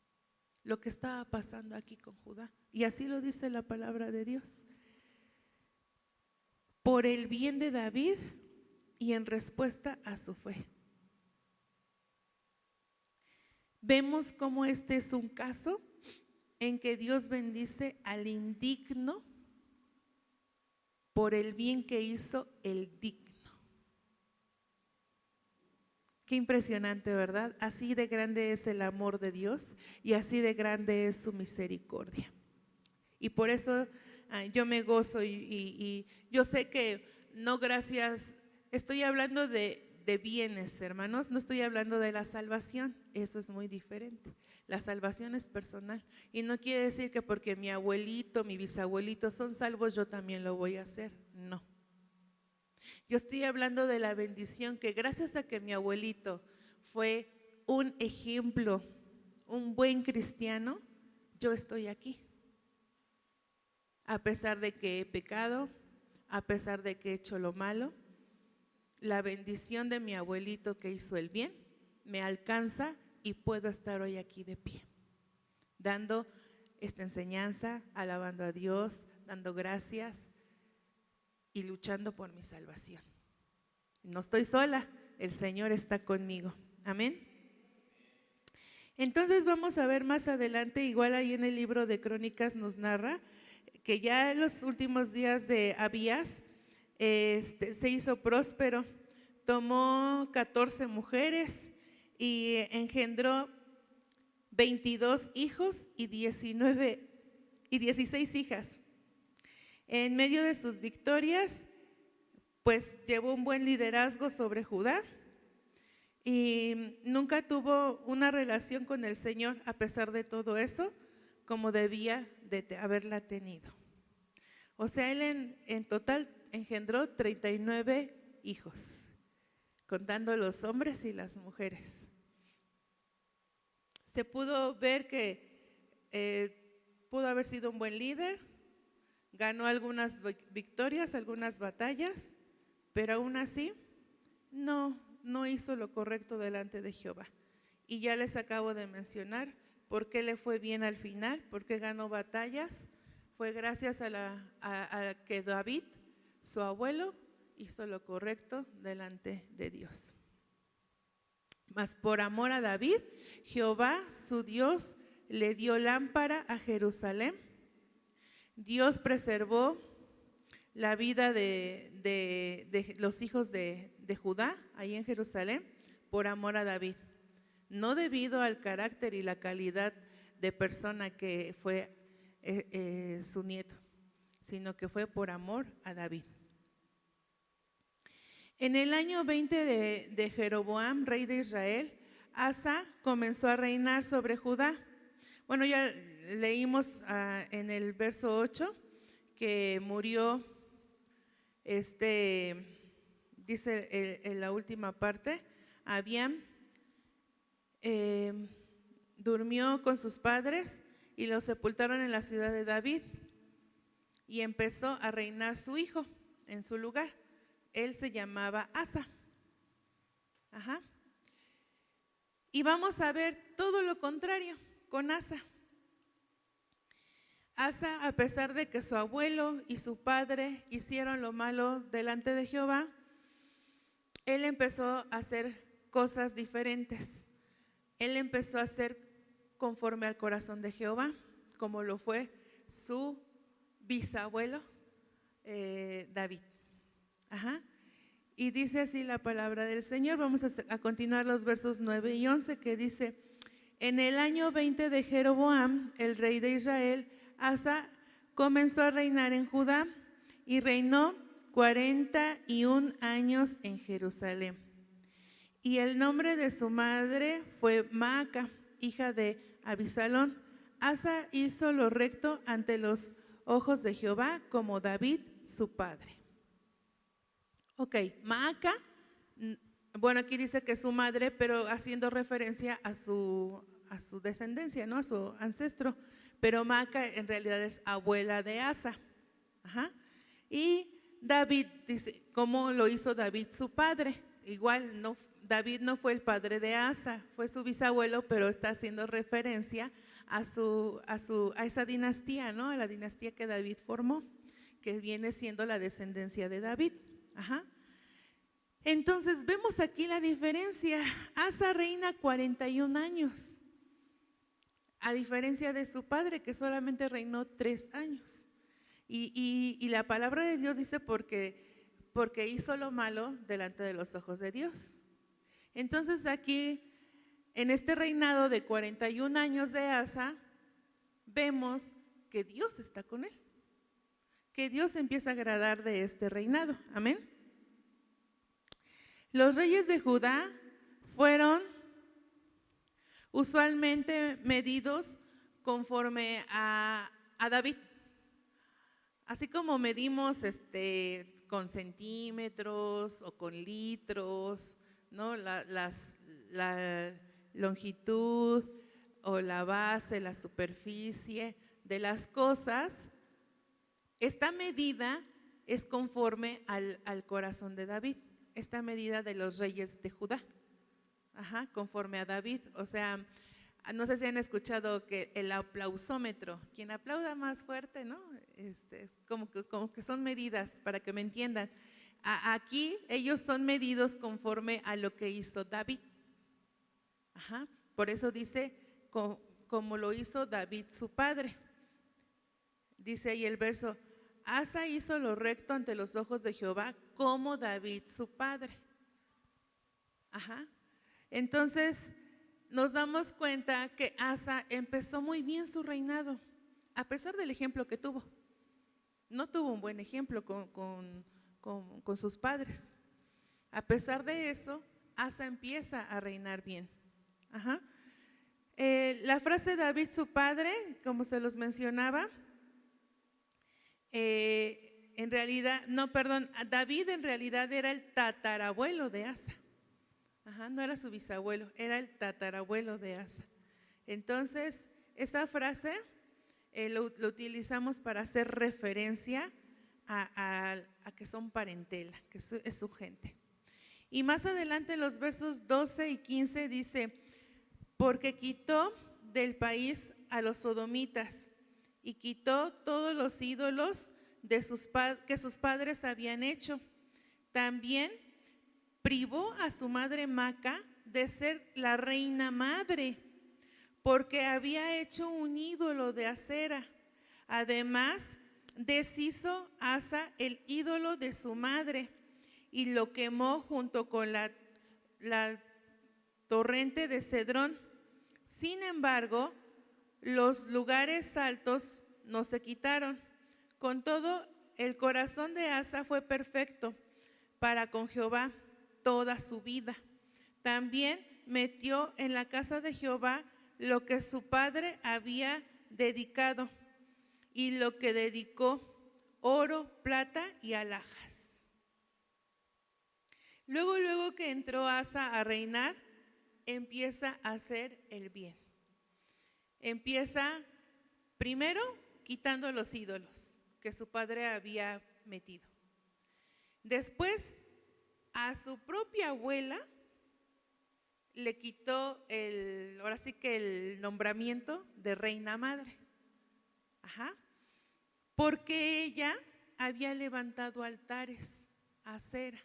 Lo que estaba pasando aquí con Judá. Y así lo dice la palabra de Dios. Por el bien de David y en respuesta a su fe. Vemos cómo este es un caso en que Dios bendice al indigno por el bien que hizo el digno. Qué impresionante, ¿verdad? Así de grande es el amor de Dios y así de grande es su misericordia. Y por eso yo me gozo y yo sé que no gracias, estoy hablando de bienes, hermanos, no estoy hablando de la salvación, eso es muy diferente. La salvación es personal y no quiere decir que porque mi abuelito, mi bisabuelito son salvos, yo también lo voy a hacer, no. Yo estoy hablando de la bendición que gracias a que mi abuelito fue un ejemplo, un buen cristiano, yo estoy aquí. A pesar de que he pecado, a pesar de que he hecho lo malo, la bendición de mi abuelito que hizo el bien me alcanza y puedo estar hoy aquí de pie, dando esta enseñanza, alabando a Dios, dando gracias y luchando por mi salvación. No estoy sola, el Señor está conmigo. Amén. Entonces vamos a ver más adelante, igual ahí en el libro de Crónicas nos narra que ya en los últimos días de Abías se hizo próspero, tomó 14 mujeres y engendró 22 hijos y 16 hijas. En medio de sus victorias, pues llevó un buen liderazgo sobre Judá y nunca tuvo una relación con el Señor a pesar de todo eso, como debía de haberla tenido. O sea, él en total engendró 39 hijos, contando los hombres y las mujeres. Se pudo ver que pudo haber sido un buen líder, ganó algunas victorias, algunas batallas, pero aún así no hizo lo correcto delante de Jehová. Y ya les acabo de mencionar por qué le fue bien al final, por qué ganó batallas. Fue gracias a que David, su abuelo, hizo lo correcto delante de Dios. Mas por amor a David, Jehová, su Dios, le dio lámpara a Jerusalén. Dios preservó la vida de los hijos de Judá, ahí en Jerusalén, por amor a David. No debido al carácter y la calidad de persona que fue su nieto, sino que fue por amor a David. En el año 20 de Jeroboam, rey de Israel, Asa comenzó a reinar sobre Judá. Bueno, ya leímos en el verso 8 que murió, dice en la última parte, Abiam durmió con sus padres y los sepultaron en la ciudad de David, y empezó a reinar su hijo en su lugar. Él se llamaba Asa. Ajá. Y vamos a ver todo lo contrario con Asa. Asa, a pesar de que su abuelo y su padre hicieron lo malo delante de Jehová, él empezó a hacer cosas diferentes. Él empezó a hacer conforme al corazón de Jehová, como lo fue su bisabuelo David. Ajá. Y dice así la palabra del Señor. Vamos a continuar los versos 9 y 11, que dice: en el año 20 de Jeroboam, el rey de Israel, Asa comenzó a reinar en Judá y reinó 41 años en Jerusalén. Y el nombre de su madre fue Maaca, hija de Abisalón. Asa hizo lo recto ante los ojos de Jehová, como David, su padre. Ok, Maaca, bueno, aquí dice que es su madre, pero haciendo referencia a su descendencia, ¿no? A su ancestro. Pero Maaca en realidad es abuela de Asa. Ajá. Y David, dice, ¿cómo lo hizo David su padre? Igual, no, David no fue el padre de Asa, fue su bisabuelo, pero está haciendo referencia a esa dinastía, ¿no? A la dinastía que David formó, que viene siendo la descendencia de David. Ajá. Entonces vemos aquí la diferencia. Asa reina 41 años, a diferencia de su padre, que solamente reinó 3 años. Y la palabra de Dios dice porque hizo lo malo delante de los ojos de Dios. Entonces aquí, en este reinado de 41 años de Asa, vemos que Dios está con él, que Dios empieza a agradar de este reinado. Amén. Los reyes de Judá fueron usualmente medidos conforme a David. Así como medimos con centímetros o con litros, ¿no? La longitud o la base, la superficie de las cosas, esta medida es conforme al corazón de David, esta medida de los reyes de Judá. Ajá, conforme a David. O sea, no sé si han escuchado que el aplausómetro, quien aplauda más fuerte, ¿no? Es como que son medidas, para que me entiendan. Aquí ellos son medidos conforme a lo que hizo David. Ajá, por eso dice, como lo hizo David su padre. Dice ahí el verso: Asa hizo lo recto ante los ojos de Jehová, como David su padre. Ajá. Entonces nos damos cuenta que Asa empezó muy bien su reinado, a pesar del ejemplo que tuvo. No tuvo un buen ejemplo con sus padres. A pesar de eso, Asa empieza a reinar bien. Ajá. La frase de David, su padre, como se los mencionaba, en realidad, no, perdón, David en realidad era el tatarabuelo de Asa. Ajá, no era su bisabuelo, era el tatarabuelo de Asa. Entonces, esa frase lo utilizamos para hacer referencia a que son parentela, que es su gente. Y más adelante en los versos 12 y 15 dice, porque quitó del país a los sodomitas y quitó todos los ídolos que sus padres habían hecho. También privó a su madre Maca de ser la reina madre, porque había hecho un ídolo de acera. Además, deshizo Asa el ídolo de su madre y lo quemó junto con la torrente de Cedrón. Sin embargo, los lugares altos no se quitaron. Con todo, el corazón de Asa fue perfecto para con Jehová toda su vida. También metió en la casa de Jehová lo que su padre había dedicado y lo que dedicó, oro, plata y alhajas. Luego que entró Asa a reinar, empieza a hacer el bien. Empieza primero quitando los ídolos que su padre había metido. Después, a su propia abuela le quitó ahora sí que el nombramiento de reina madre. Ajá. Porque ella había levantado altares a Acera.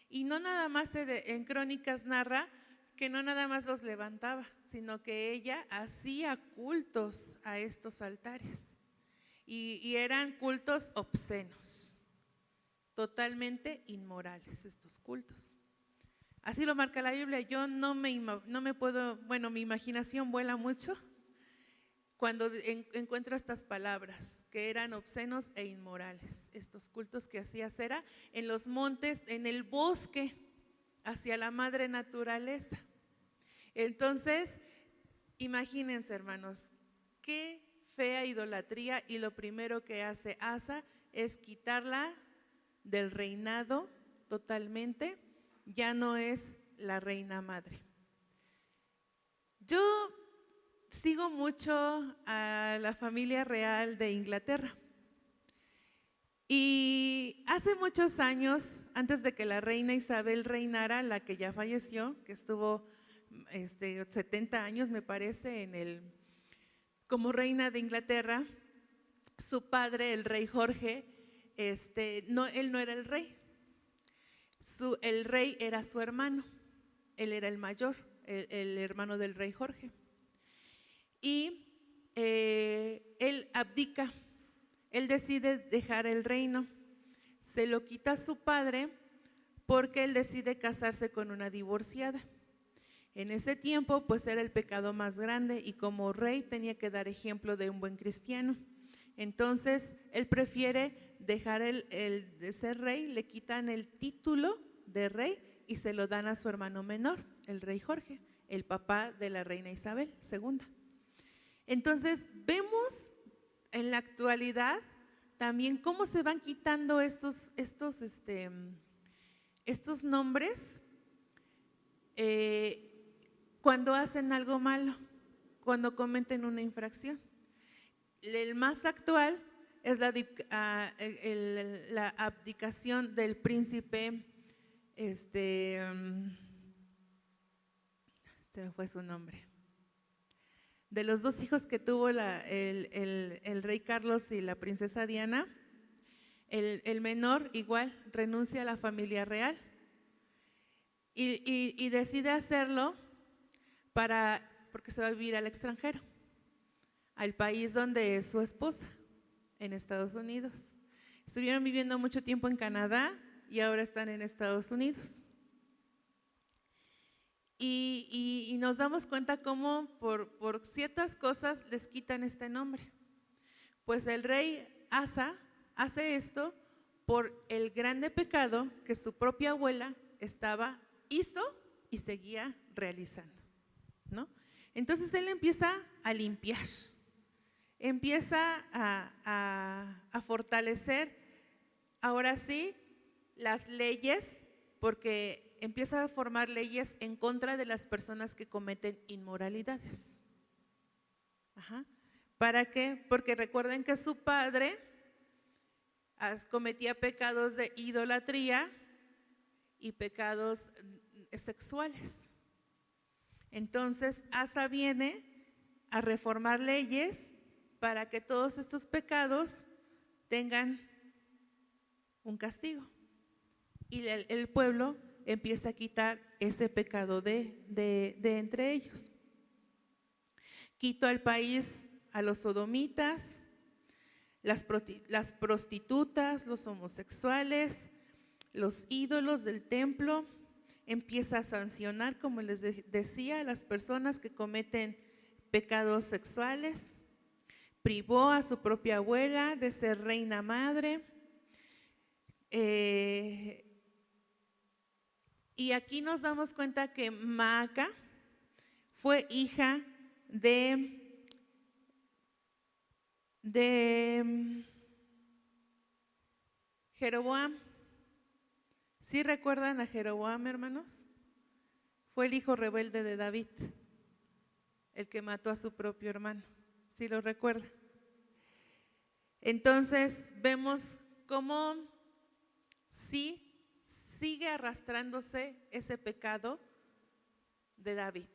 Y no nada más en Crónicas narra que no nada más los levantaba, sino que ella hacía cultos a estos altares. Y eran cultos obscenos, totalmente inmorales estos cultos. Así lo marca la Biblia. Yo no me puedo, bueno, mi imaginación vuela mucho cuando encuentro estas palabras, que eran obscenos e inmorales, estos cultos que hacía Acera en los montes, en el bosque, hacia la madre naturaleza. Entonces, imagínense, hermanos, qué fea idolatría, y lo primero que hace Asa es quitarla del reinado totalmente, ya no es la reina madre. Yo sigo mucho a la familia real de Inglaterra y hace muchos años, antes de que la reina Isabel reinara, la que ya falleció, que estuvo 70 años me parece como reina de Inglaterra, su padre, el rey Jorge, él no era el rey, el rey era su hermano, él era el mayor, el hermano del rey Jorge. Y él abdica, él decide dejar el reino, se lo quita a su padre porque él decide casarse con una divorciada. En ese tiempo pues era el pecado más grande y como rey tenía que dar ejemplo de un buen cristiano. Entonces él prefiere dejar de ser rey, le quitan el título de rey y se lo dan a su hermano menor, el rey Jorge, el papá de la reina Isabel II. Entonces vemos en la actualidad también cómo se van quitando estos nombres cuando hacen algo malo, cuando cometen una infracción. El más actual es la abdicación del príncipe, se me fue su nombre, de los dos hijos que tuvo el rey Carlos y la princesa Diana. El menor igual renuncia a la familia real y decide hacerlo porque se va a vivir al extranjero, al país donde es su esposa, en Estados Unidos. Estuvieron viviendo mucho tiempo en Canadá y ahora están en Estados Unidos. Y nos damos cuenta cómo por ciertas cosas les quitan este nombre. Pues el rey Asa hace esto por el grande pecado que su propia abuela hizo y seguía realizando, ¿no? Entonces él empieza a limpiar, empieza a fortalecer, ahora sí, las leyes, porque empieza a formar leyes en contra de las personas que cometen inmoralidades. Ajá. ¿Para qué? Porque recuerden que su padre cometía pecados de idolatría y pecados sexuales. Entonces Asa viene a reformar leyes para que todos estos pecados tengan un castigo. Y el pueblo empieza a quitar ese pecado de entre ellos. Quitó al país a los sodomitas, las prostitutas, los homosexuales, los ídolos del templo. Empieza a sancionar, como les decía, a las personas que cometen pecados sexuales. Privó a su propia abuela de ser reina madre. Y aquí nos damos cuenta que Maaca fue hija de Jeroboam. ¿Sí recuerdan a Jeroboam, hermanos? Fue el hijo rebelde de David, el que mató a su propio hermano. ¿Sí lo recuerdan? Entonces vemos cómo sí sigue arrastrándose ese pecado de David.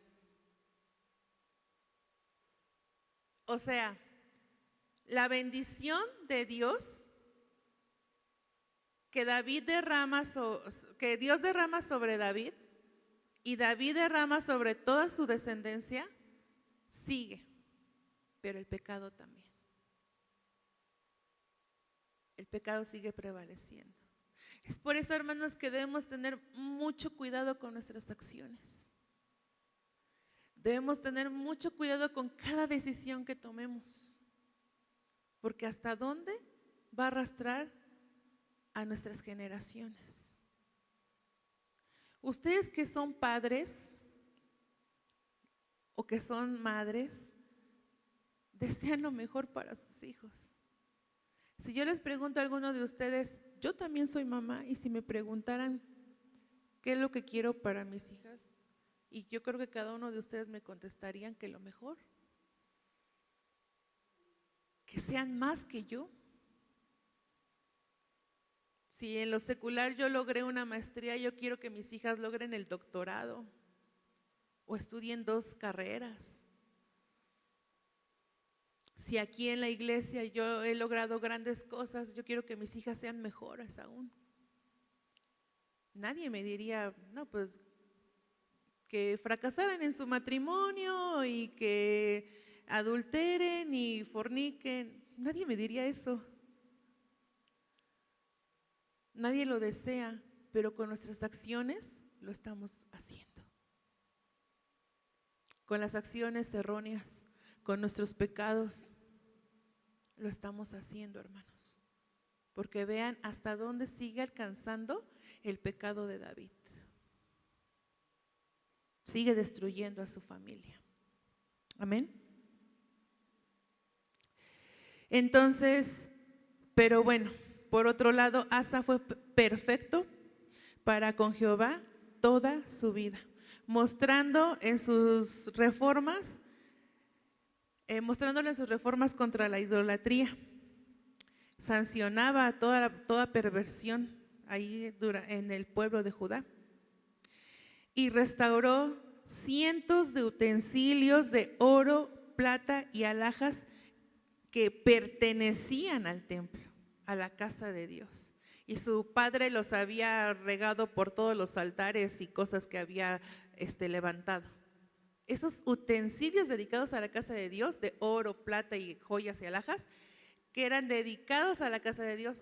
O sea, la bendición de Dios que Dios derrama sobre David y David derrama sobre toda su descendencia, sigue, pero el pecado también. El pecado sigue prevaleciendo. Es por eso, hermanos, que debemos tener mucho cuidado con nuestras acciones. Debemos tener mucho cuidado con cada decisión que tomemos, porque hasta dónde va a arrastrar a nuestras generaciones. Ustedes que son padres o que son madres, desean lo mejor para sus hijos. Si yo les pregunto a alguno de ustedes, yo también soy mamá, y si me preguntaran qué es lo que quiero para mis hijas, y yo creo que cada uno de ustedes me contestarían que lo mejor, que sean más que yo. Si en lo secular yo logré una maestría, yo quiero que mis hijas logren el doctorado o estudien 2 carreras. Si aquí en la iglesia yo he logrado grandes cosas, yo quiero que mis hijas sean mejores aún. Nadie me diría, no, pues que fracasaran en su matrimonio y que adulteren y forniquen. Nadie me diría eso. Nadie lo desea, pero con nuestras acciones lo estamos haciendo. Con las acciones erróneas, con nuestros pecados, lo estamos haciendo, hermanos. Porque vean hasta dónde sigue alcanzando el pecado de David. Sigue destruyendo a su familia. Amén. Entonces, pero bueno, por otro lado, Asa fue perfecto para con Jehová toda su vida, mostrándole en sus reformas contra la idolatría. Sancionaba toda perversión ahí en el pueblo de Judá. Y restauró cientos de utensilios de oro, plata y alhajas que pertenecían al templo, a la casa de Dios. Y su padre los había regado por todos los altares y cosas que había levantado. Esos utensilios dedicados a la casa de Dios, de oro, plata y joyas y alhajas, que eran dedicados a la casa de Dios,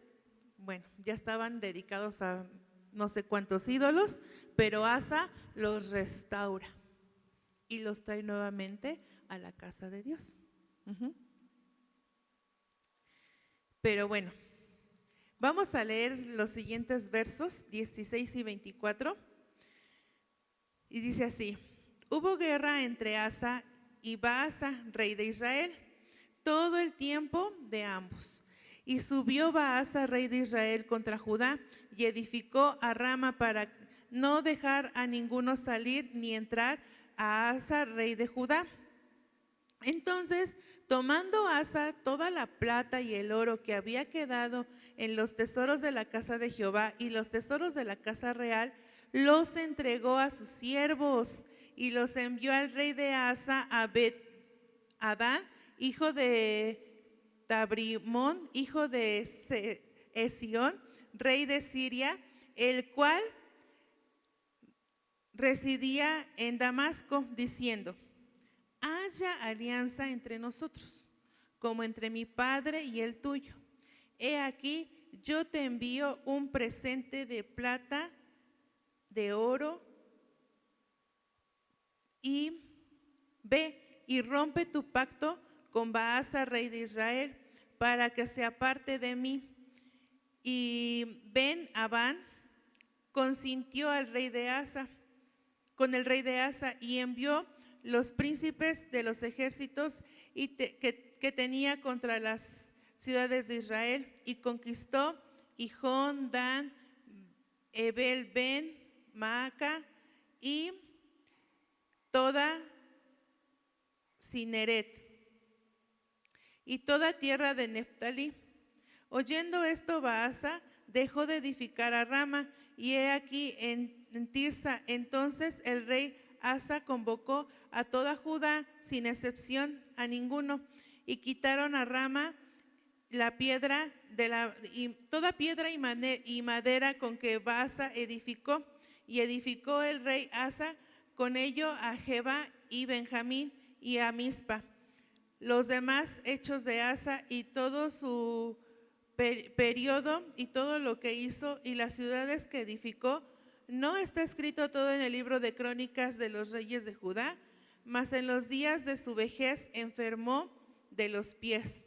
bueno, ya estaban dedicados a no sé cuántos ídolos, pero Asa los restaura y los trae nuevamente a la casa de Dios. Pero bueno, vamos a leer los siguientes versos, 16 y 24. Y dice así: hubo guerra entre Asa y Baasa, rey de Israel, todo el tiempo de ambos. Y subió Baasa, rey de Israel, contra Judá, y edificó a Rama para no dejar a ninguno salir ni entrar a Asa, rey de Judá. Entonces, tomando Asa toda la plata y el oro que había quedado en los tesoros de la casa de Jehová y los tesoros de la casa real, los entregó a sus siervos y los envió al rey de Asa, a Bet-Adán, hijo de Tabrimón, hijo de Esión, rey de Siria, el cual residía en Damasco, diciendo: haya alianza entre nosotros, como entre mi padre y el tuyo. He aquí, yo te envío un presente de plata, de oro, y ve y rompe tu pacto con Baasa, rey de Israel, para que se aparte de mí. Y Ben-Abán consintió al rey de Asa, con el rey de Asa, y envió los príncipes de los ejércitos que tenía contra las ciudades de Israel, y conquistó Hijón, Dan, Ebel, Ben, Maaca y toda Cineret y toda tierra de Neftalí. Oyendo esto, Baasa dejó de edificar a Rama, y he aquí en Tirsa. Entonces el rey Asa convocó a toda Judá, sin excepción a ninguno, y quitaron a Rama la piedra toda piedra y madera con que Baasa edificó, y edificó el rey Asa con ello a Geba y Benjamín y a Mizpa. Los demás hechos de Asa y todo su periodo y todo lo que hizo y las ciudades que edificó, no está escrito todo en el libro de crónicas de los reyes de Judá. Mas en los días de su vejez enfermó de los pies,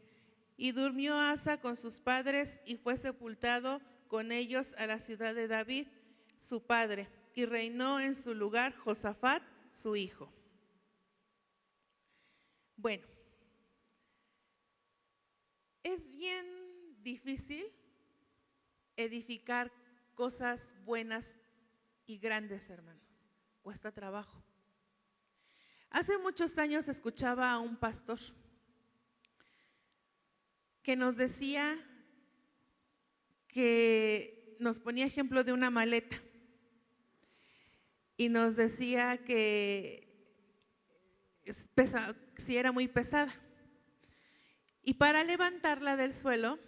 y durmió Asa con sus padres, y fue sepultado con ellos a la ciudad de David, su padre, y reinó en su lugar Josafat, su hijo. Bueno, es bien difícil edificar cosas buenas y grandes, hermanos. Cuesta trabajo. Hace muchos años escuchaba a un pastor que nos decía, que nos ponía ejemplo de una maleta, y nos decía que si era muy pesada, y para levantarla del suelo,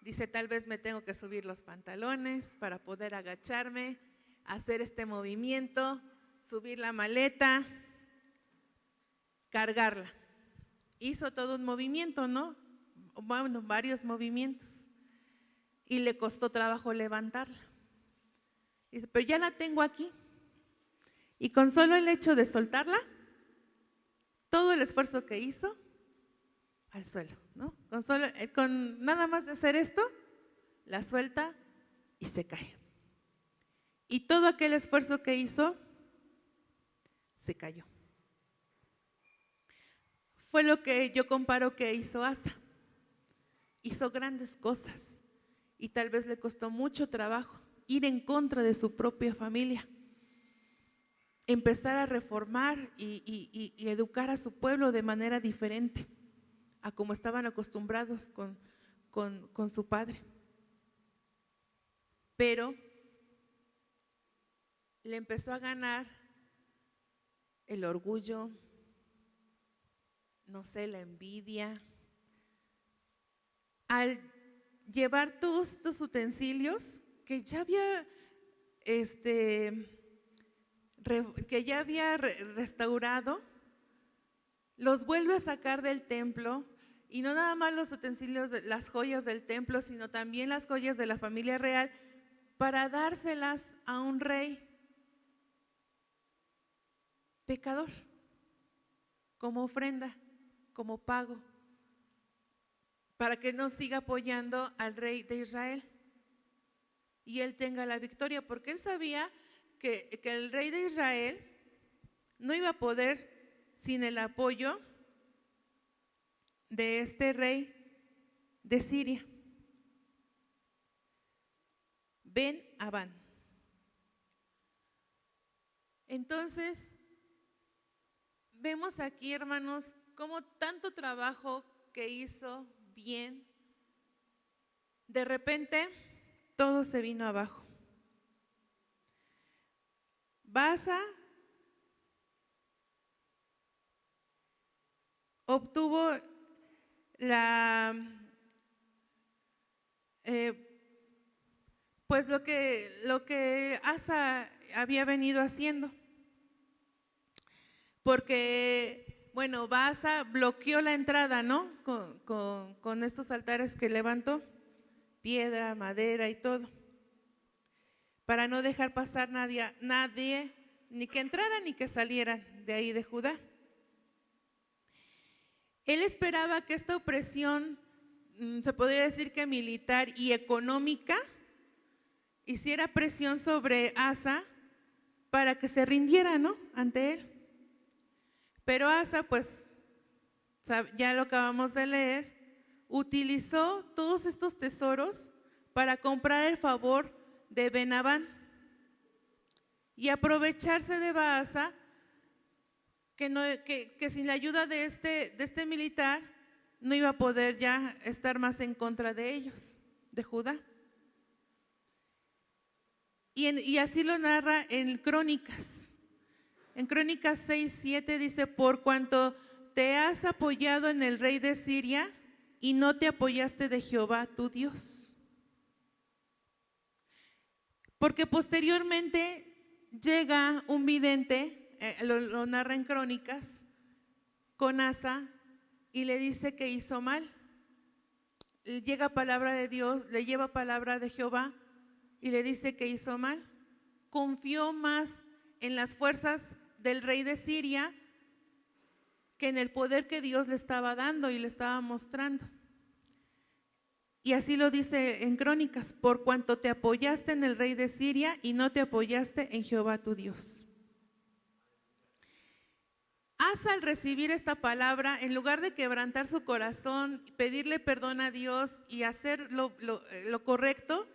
dice, tal vez me tengo que subir los pantalones para poder agacharme, hacer este movimiento, subir la maleta, cargarla. Hizo todo un movimiento, ¿no? Bueno, varios movimientos, y le costó trabajo levantarla. Dice, pero ya la tengo aquí, y con solo el hecho de soltarla, todo el esfuerzo que hizo, al suelo, ¿no? Con nada más de hacer esto, la suelta y se cae. Y todo aquel esfuerzo que hizo, se cayó. Fue lo que yo comparo que hizo Asa. Hizo grandes cosas, y tal vez le costó mucho trabajo ir en contra de su propia familia, empezar a reformar y educar a su pueblo de manera diferente a como estaban acostumbrados con su padre. Pero le empezó a ganar el orgullo, no sé, la envidia, al llevar todos estos utensilios que ya había restaurado, los vuelve a sacar del templo, y no nada más los utensilios, las joyas del templo, sino también las joyas de la familia real, para dárselas a un rey pecador, como ofrenda, como pago, para que no siga apoyando al rey de Israel y él tenga la victoria, porque él sabía que el rey de Israel no iba a poder sin el apoyo de este rey de Siria, Ben-Abán. Entonces, vemos aquí, hermanos, cómo tanto trabajo que hizo bien, de repente todo se vino abajo. Baasa obtuvo pues lo que Asa había venido haciendo, porque bueno, Baasa bloqueó la entrada, ¿no? Con estos altares que levantó, piedra, madera y todo, para no dejar pasar nadie, ni que entraran ni que salieran de ahí de Judá. Él esperaba que esta opresión, se podría decir que militar y económica, hiciera presión sobre Asa para que se rindiera, ¿no?, ante él. Pero Asa, pues, ya lo acabamos de leer, utilizó todos estos tesoros para comprar el favor de Ben-Abán y aprovecharse de Baasa, que sin la ayuda de este militar no iba a poder ya estar más en contra de ellos, de Judá. Y así lo narra en Crónicas. En Crónicas 6:7 dice: por cuanto te has apoyado en el rey de Siria y no te apoyaste de Jehová tu Dios. Porque posteriormente llega un vidente, lo narra en Crónicas, con Asa, y le dice que hizo mal. Llega palabra de Dios, le lleva palabra de Jehová y le dice que hizo mal. Confió más en las fuerzas del rey de Siria que en el poder que Dios le estaba dando y le estaba mostrando. Y así lo dice en Crónicas: por cuanto te apoyaste en el rey de Siria y no te apoyaste en Jehová tu Dios. Asa, al recibir esta palabra, en lugar de quebrantar su corazón, pedirle perdón a Dios y hacer lo correcto,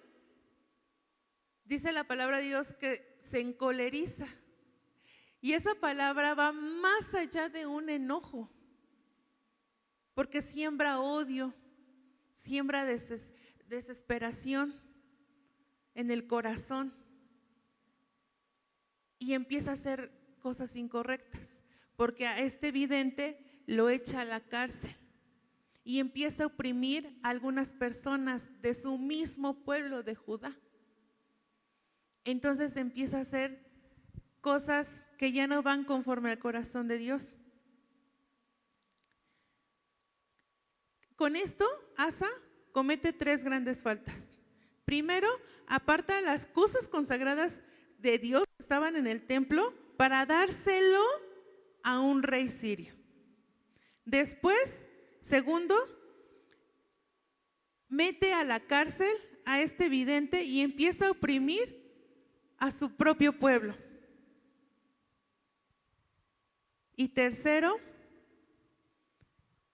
dice la palabra de Dios que se encoleriza. Y esa palabra va más allá de un enojo, porque siembra odio, siembra desesperación en el corazón y empieza a hacer cosas incorrectas, porque a este vidente lo echa a la cárcel y empieza a oprimir a algunas personas de su mismo pueblo de Judá. Entonces empieza a hacer cosas que ya no van conforme al corazón de Dios. Con esto, Asa comete 3 grandes faltas. Primero, aparta las cosas consagradas de Dios que estaban en el templo para dárselo a un rey sirio. Después, segundo, mete a la cárcel a este vidente y empieza a oprimir a su propio pueblo. Y tercero,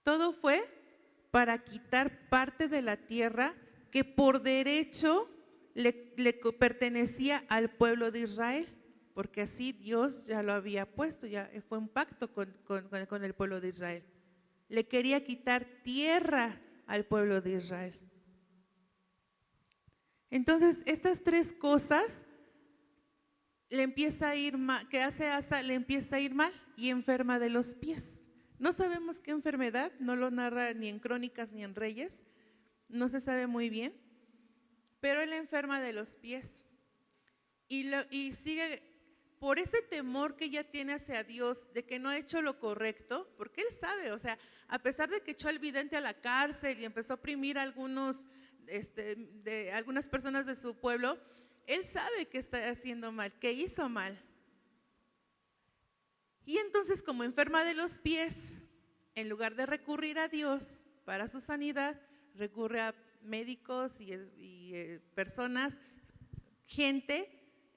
todo fue para quitar parte de la tierra que por derecho le pertenecía al pueblo de Israel, porque así Dios ya lo había puesto, ya fue un pacto con el pueblo de Israel. Le quería quitar tierra al pueblo de Israel. Entonces, estas 3 cosas le empieza a ir mal, que hace Asa, le empieza a ir mal y enferma de los pies. No sabemos qué enfermedad, no lo narra ni en Crónicas ni en Reyes, no se sabe muy bien, pero él enferma de los pies y sigue por ese temor que ella tiene hacia Dios de que no ha hecho lo correcto, porque él sabe, o sea, a pesar de que echó al vidente a la cárcel y empezó a oprimir a algunas personas de su pueblo, él sabe que está haciendo mal, que hizo mal. Y entonces, como enferma de los pies, en lugar de recurrir a Dios para su sanidad, recurre a médicos y personas, gente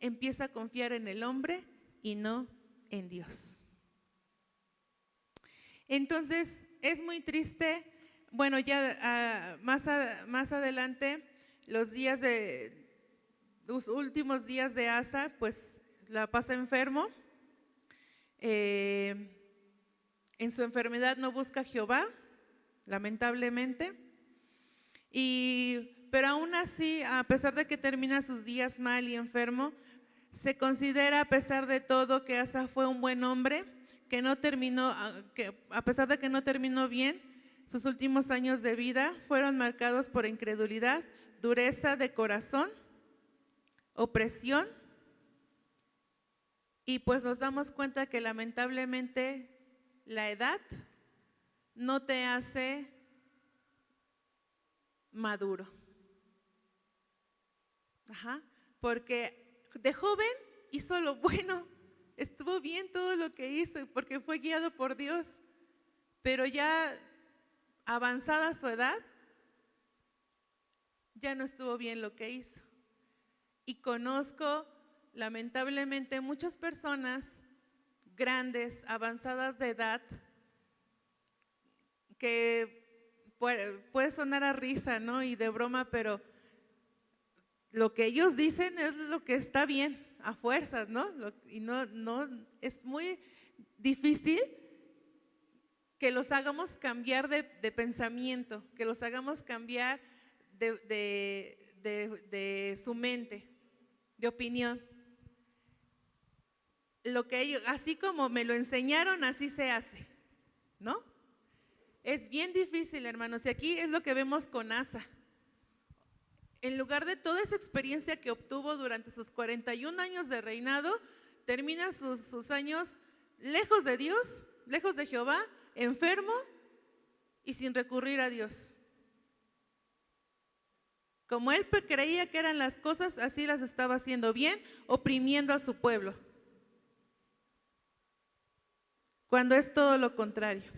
empieza a confiar en el hombre y no en Dios. Entonces, es muy triste. Bueno, ya más adelante, los últimos días de Asa, pues la pasa enfermo. En su enfermedad no busca a Jehová, lamentablemente. Pero aún así, a pesar de que termina sus días mal y enfermo, se considera, a pesar de todo, que Asa fue un buen hombre, que a pesar de que no terminó bien, sus últimos años de vida fueron marcados por incredulidad, dureza de corazón, opresión, y pues nos damos cuenta que lamentablemente la edad no te hace maduro. Porque de joven hizo lo bueno, estuvo bien todo lo que hizo porque fue guiado por Dios, pero ya avanzada su edad, ya no estuvo bien lo que hizo. Y conozco lamentablemente muchas personas grandes, avanzadas de edad, que puede sonar a risa, ¿no? Y de broma, pero lo que ellos dicen es lo que está bien, a fuerzas, ¿no? Y no es muy difícil que los hagamos cambiar de pensamiento, que los hagamos cambiar de su mente, de opinión. Lo que ellos, así como me lo enseñaron, así se hace, ¿no? Es bien difícil, hermanos, y aquí es lo que vemos con Asa. En lugar de toda esa experiencia que obtuvo durante sus 41 años de reinado, termina sus años lejos de Dios, lejos de Jehová, enfermo y sin recurrir a Dios. Como él creía que eran las cosas, así las estaba haciendo bien, oprimiendo a su pueblo. Cuando es todo lo contrario.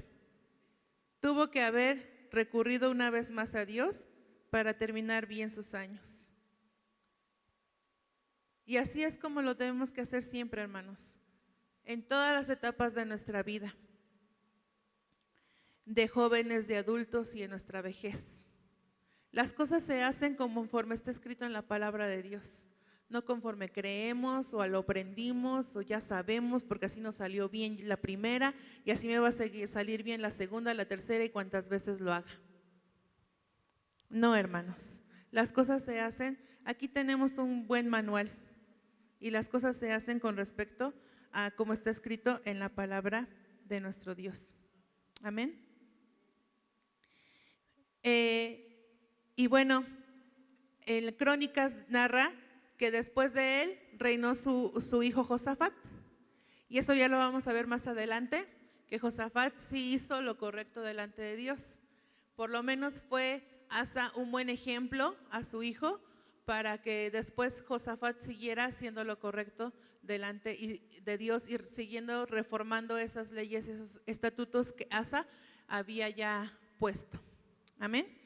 Tuvo que haber recurrido una vez más a Dios para terminar bien sus años. Y así es como lo tenemos que hacer siempre, hermanos, en todas las etapas de nuestra vida, de jóvenes, de adultos y en nuestra vejez. Las cosas se hacen conforme está escrito en la palabra de Dios, no conforme creemos o lo aprendimos o ya sabemos porque así nos salió bien la primera y así me va a salir bien la segunda, la tercera y cuantas veces lo haga. No, hermanos, las cosas se hacen, aquí tenemos un buen manual y las cosas se hacen con respecto a como está escrito en la palabra de nuestro Dios. Amén. Y bueno, el Crónicas narra que después de él reinó su hijo Josafat. Y eso ya lo vamos a ver más adelante, que Josafat sí hizo lo correcto delante de Dios. Por lo menos fue Asa un buen ejemplo a su hijo para que después Josafat siguiera haciendo lo correcto delante de Dios y siguiendo reformando esas leyes, esos estatutos que Asa había ya puesto. Amén.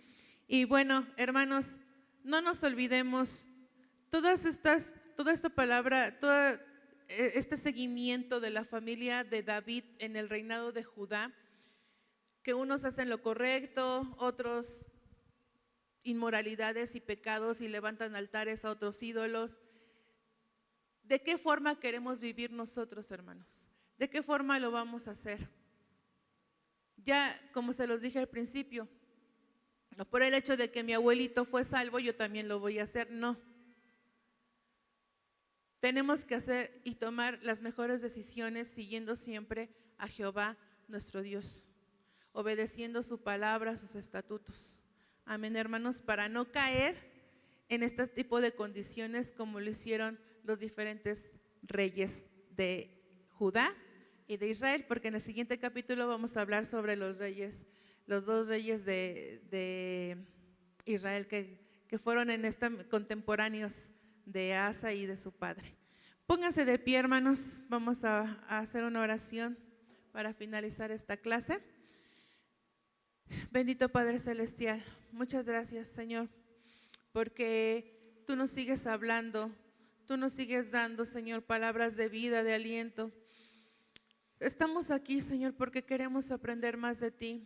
Y bueno, hermanos, no nos olvidemos toda esta palabra, todo este seguimiento de la familia de David en el reinado de Judá, que unos hacen lo correcto, otros inmoralidades y pecados y levantan altares a otros ídolos. ¿De qué forma queremos vivir nosotros, hermanos? ¿De qué forma lo vamos a hacer? Ya, como se los dije al principio, no por el hecho de que mi abuelito fue salvo, yo también lo voy a hacer, no. Tenemos que hacer y tomar las mejores decisiones siguiendo siempre a Jehová, nuestro Dios, obedeciendo su palabra, sus estatutos. Amén, hermanos, para no caer en este tipo de condiciones como lo hicieron los diferentes reyes de Judá y de Israel, porque en el siguiente capítulo vamos a hablar sobre los dos reyes de Israel que fueron contemporáneos de Asa y de su padre. Pónganse de pie, hermanos, vamos a hacer una oración para finalizar esta clase. Bendito Padre Celestial, muchas gracias, Señor, porque tú nos sigues hablando, Tú nos sigues dando, Señor, palabras de vida, de aliento. Estamos aquí, Señor, porque queremos aprender más de ti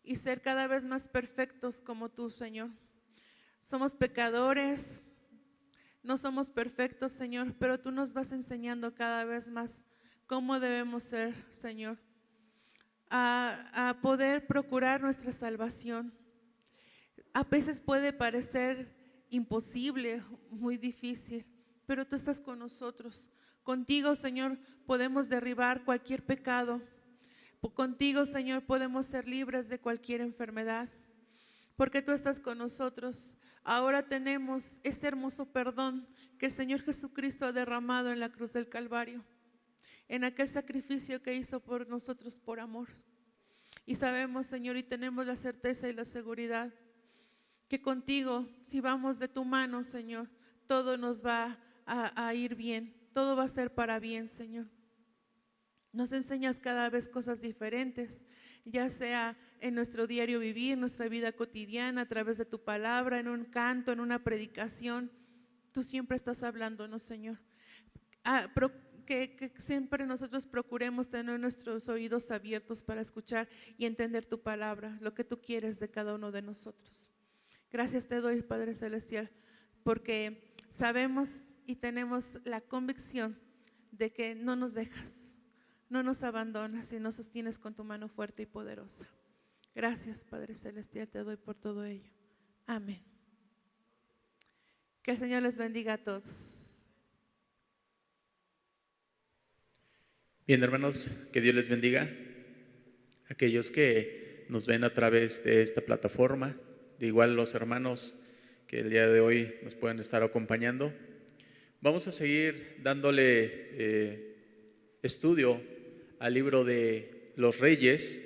y ser cada vez más perfectos como tú, Señor. Somos pecadores, no somos perfectos, Señor, pero tú nos vas enseñando cada vez más cómo debemos ser, Señor, a poder procurar nuestra salvación. A veces puede parecer imposible, muy difícil, pero tú estás con nosotros. Contigo, Señor, podemos derribar cualquier pecado. Contigo, Señor, podemos ser libres de cualquier enfermedad, porque tú estás con nosotros. Ahora tenemos ese hermoso perdón que el Señor Jesucristo ha derramado en la cruz del Calvario, en aquel sacrificio que hizo por nosotros por amor. Y sabemos, Señor, y tenemos la certeza y la seguridad que contigo, si vamos de tu mano, Señor, todo nos va a ir bien, todo va a ser para bien, Señor. Nos enseñas cada vez cosas diferentes, ya sea en nuestro diario vivir, en nuestra vida cotidiana, a través de tu palabra, en un canto, en una predicación. Tú siempre estás hablándonos, Señor. Que siempre nosotros procuremos tener nuestros oídos abiertos para escuchar y entender tu palabra, lo que tú quieres de cada uno de nosotros. Gracias te doy, Padre Celestial, porque sabemos y tenemos la convicción de que no nos dejas, no nos abandonas y nos sostienes con tu mano fuerte y poderosa. Gracias, Padre Celestial, te doy por todo ello. Amén. Que el Señor les bendiga a todos. Bien, hermanos, que Dios les bendiga. Aquellos que nos ven a través de esta plataforma, de igual los hermanos que el día de hoy nos pueden estar acompañando. Vamos a seguir dándole estudio al libro de los Reyes,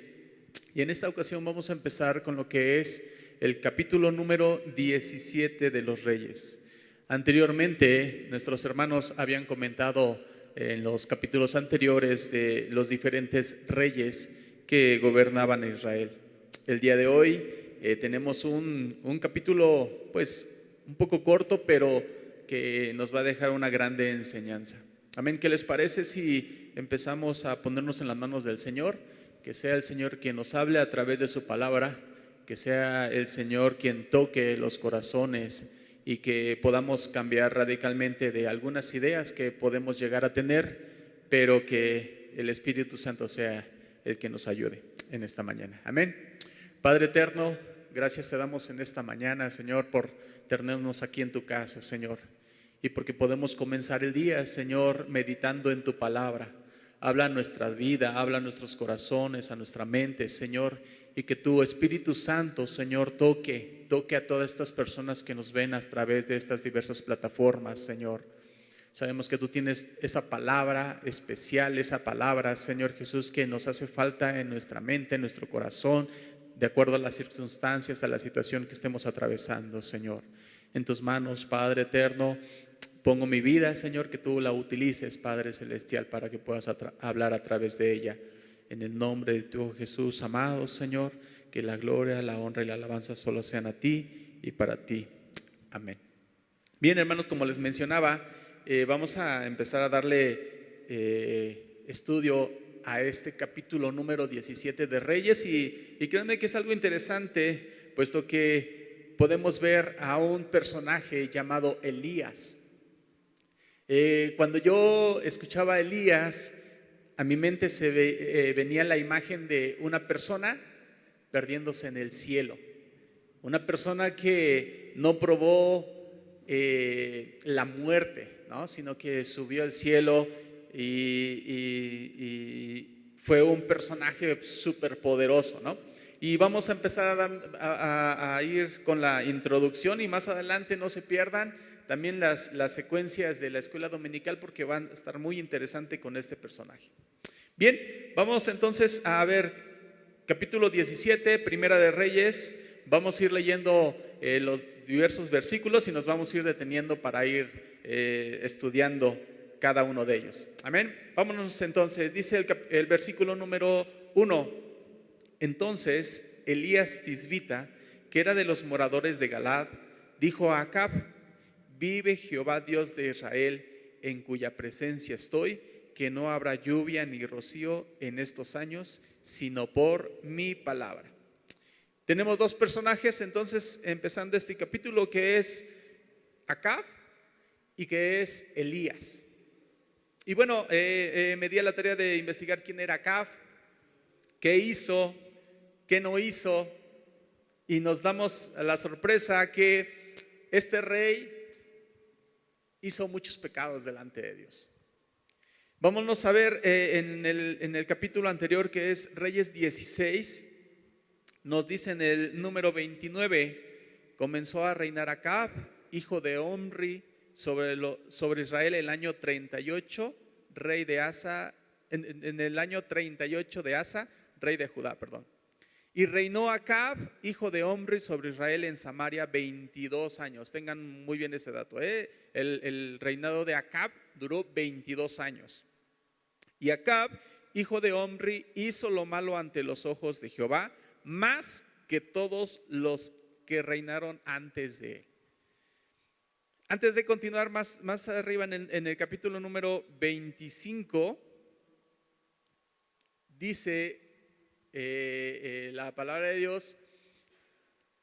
y en esta ocasión vamos a empezar con lo que es el capítulo número 17 de los Reyes. Anteriormente, nuestros hermanos habían comentado en los capítulos anteriores de los diferentes reyes que gobernaban Israel. El día de hoy tenemos un capítulo pues un poco corto, pero que nos va a dejar una grande enseñanza. Amén. ¿Qué les parece si empezamos a ponernos en las manos del Señor? Que sea el Señor quien nos hable a través de su palabra, que sea el Señor quien toque los corazones y que podamos cambiar radicalmente de algunas ideas que podemos llegar a tener, pero que el Espíritu Santo sea el que nos ayude en esta mañana. Amén. Padre eterno, gracias te damos en esta mañana, Señor, por tenernos aquí en tu casa, Señor, y porque podemos comenzar el día, Señor, meditando en tu palabra. Habla a nuestra vida, habla a nuestros corazones, a nuestra mente, Señor, y que tu Espíritu Santo, Señor, toque a todas estas personas que nos ven a través de estas diversas plataformas, Señor. Sabemos que tú tienes esa palabra especial, esa palabra, Señor Jesús, que nos hace falta en nuestra mente, en nuestro corazón, de acuerdo a las circunstancias, a la situación que estemos atravesando, Señor. En tus manos, Padre eterno, pongo mi vida, Señor, que tú la utilices, Padre celestial, para que puedas hablar a través de ella. En el nombre de tu Hijo Jesús, amado Señor, que la gloria, la honra y la alabanza solo sean a ti y para ti. Amén. Bien, hermanos, como les mencionaba, vamos a empezar a darle estudio a este capítulo número 17 de Reyes, y créanme que es algo interesante, puesto que podemos ver a un personaje llamado Elías. Cuando yo escuchaba a Elías, a mi mente venía la imagen de una persona perdiéndose en el cielo, una persona que no probó la muerte, ¿no? Sino que subió al cielo y fue un personaje súper poderoso, ¿no? Y vamos a empezar a ir con la introducción, y más adelante no se pierdan también las secuencias de la escuela dominical, porque van a estar muy interesante con este personaje. Bien, vamos entonces a ver capítulo 17, Primera de Reyes. Vamos a ir leyendo los diversos versículos y nos vamos a ir deteniendo para ir estudiando cada uno de ellos. Amén. Vámonos entonces. Dice el versículo número 1. Entonces Elías Tisbita, que era de los moradores de Galaad, dijo a Acab: vive Jehová Dios de Israel, en cuya presencia estoy, que no habrá lluvia ni rocío en estos años, sino por mi palabra. Tenemos dos personajes entonces empezando este capítulo, que es Acab y que es Elías. Y bueno, me di a la tarea de investigar quién era Acab, qué hizo, qué no hizo, y nos damos la sorpresa que este rey hizo muchos pecados delante de Dios. Vámonos a ver en el capítulo anterior, que es Reyes 16, nos dice en el número 29, comenzó a reinar Acab, hijo de Omri, sobre Israel el año 38, rey de Asa, en el año 38 de Asa, rey de Judá, perdón. Y reinó Acab, hijo de Omri, sobre Israel en Samaria 22 años. Tengan muy bien ese dato, el reinado de Acab duró 22 años. Y Acab, hijo de Omri, hizo lo malo ante los ojos de Jehová, más que todos los que reinaron antes de él. Antes de continuar más arriba en el capítulo número 25, dice la palabra de Dios: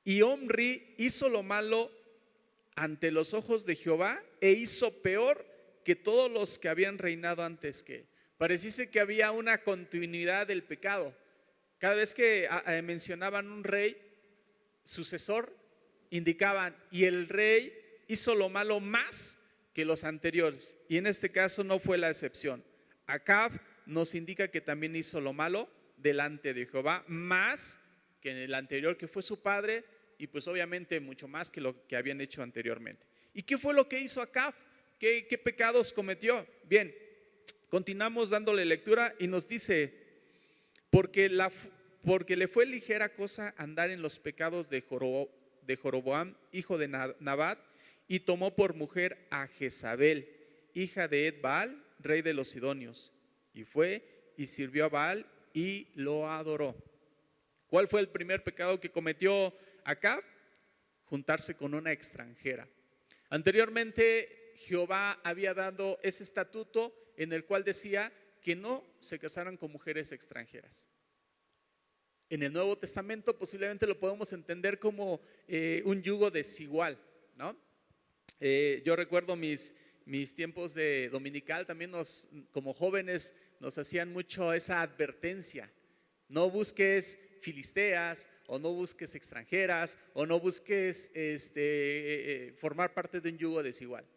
y Omri hizo lo malo ante los ojos de Jehová e hizo peor que todos los que habían reinado antes que él. Pareciese que había una continuidad del pecado. Cada vez que mencionaban un rey sucesor, indicaban: y el rey hizo lo malo más que los anteriores. Y en este caso no fue la excepción. Acab nos indica que también hizo lo malo delante de Jehová, más que en el anterior, que fue su padre, y pues obviamente mucho más que lo que habían hecho anteriormente. ¿Y qué fue lo que hizo Acab? ¿Qué pecados cometió? Bien, continuamos dándole lectura y nos dice: porque le fue ligera cosa andar en los pecados de Jeroboam, hijo de Nabat, y tomó por mujer a Jezabel, hija de Ed-Baal, rey de los Sidonios, y fue y sirvió a Baal y lo adoró. ¿Cuál fue el primer pecado que cometió Acab? Juntarse con una extranjera. Anteriormente Jehová había dado ese estatuto en el cual decía que no se casaran con mujeres extranjeras. En el Nuevo Testamento posiblemente lo podemos entender como un yugo desigual, ¿no? Yo recuerdo mis tiempos de dominical, también como jóvenes nos hacían mucho esa advertencia: no busques filisteas, o no busques extranjeras, o no busques formar parte de un yugo desigual.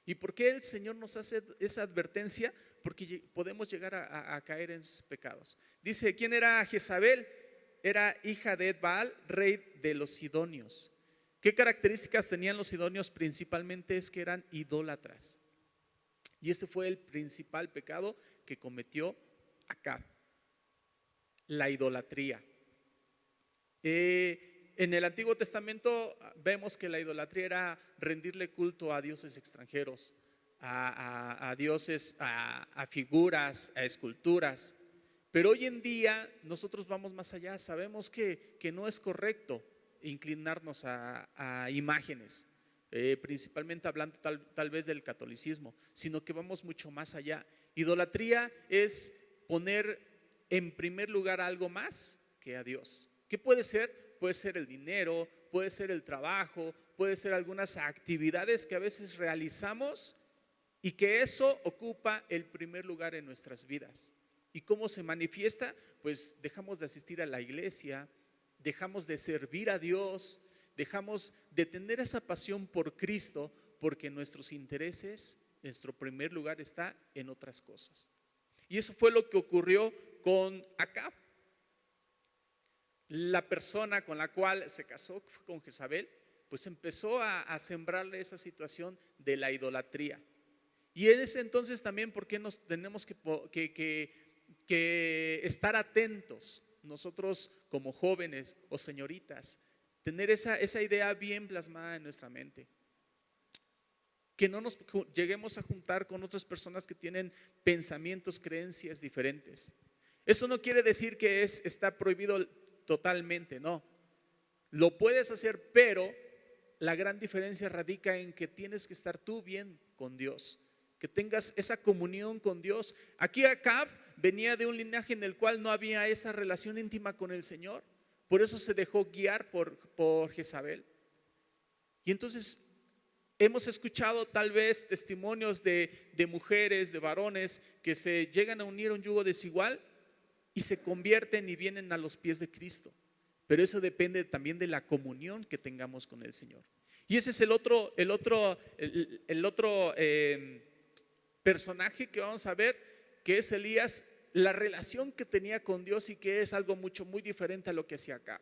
¿Y por qué el Señor nos hace esa advertencia? Porque podemos llegar a caer en esos pecados. Dice: ¿quién era Jezabel? Era hija de Ed-Baal, rey de los Sidonios. ¿Qué características tenían los sidonios? Principalmente es que eran idólatras. Y este fue el principal pecado que cometió Acab: la idolatría. En el Antiguo Testamento vemos que la idolatría era rendirle culto a dioses extranjeros, a dioses, a figuras, a esculturas. Pero hoy en día nosotros vamos más allá. Sabemos que no es correcto inclinarnos a imágenes, principalmente hablando tal vez del catolicismo, sino que vamos mucho más allá. Idolatría es poner en primer lugar algo más que a Dios. ¿Qué puede ser? Puede ser el dinero, puede ser el trabajo, puede ser algunas actividades que a veces realizamos y que eso ocupa el primer lugar en nuestras vidas. ¿Y cómo se manifiesta? Pues dejamos de asistir a la iglesia, dejamos de servir a Dios, dejamos de tener esa pasión por Cristo, porque nuestros intereses, nuestro primer lugar está en otras cosas. Y eso fue lo que ocurrió con Acab. La persona con la cual se casó, con Jezabel, pues empezó a sembrarle esa situación de la idolatría. Y en ese entonces también, ¿por qué nos tenemos que estar atentos nosotros como jóvenes o señoritas? Tener esa idea bien plasmada en nuestra mente. Que no nos lleguemos a juntar con otras personas que tienen pensamientos, creencias diferentes. Eso no quiere decir que está prohibido totalmente, no. Lo puedes hacer, pero la gran diferencia radica en que tienes que estar tú bien con Dios, que tengas esa comunión con Dios. Aquí Acab venía de un linaje en el cual no había esa relación íntima con el Señor, por eso se dejó guiar por Jezabel. Y entonces hemos escuchado tal vez testimonios de mujeres, de varones que se llegan a unir a un yugo desigual y se convierten y vienen a los pies de Cristo. Pero eso depende también de la comunión que tengamos con el Señor. Y ese es el otro personaje que vamos a ver, que es Elías, la relación que tenía con Dios y que es algo muy diferente a lo que hacía Acab.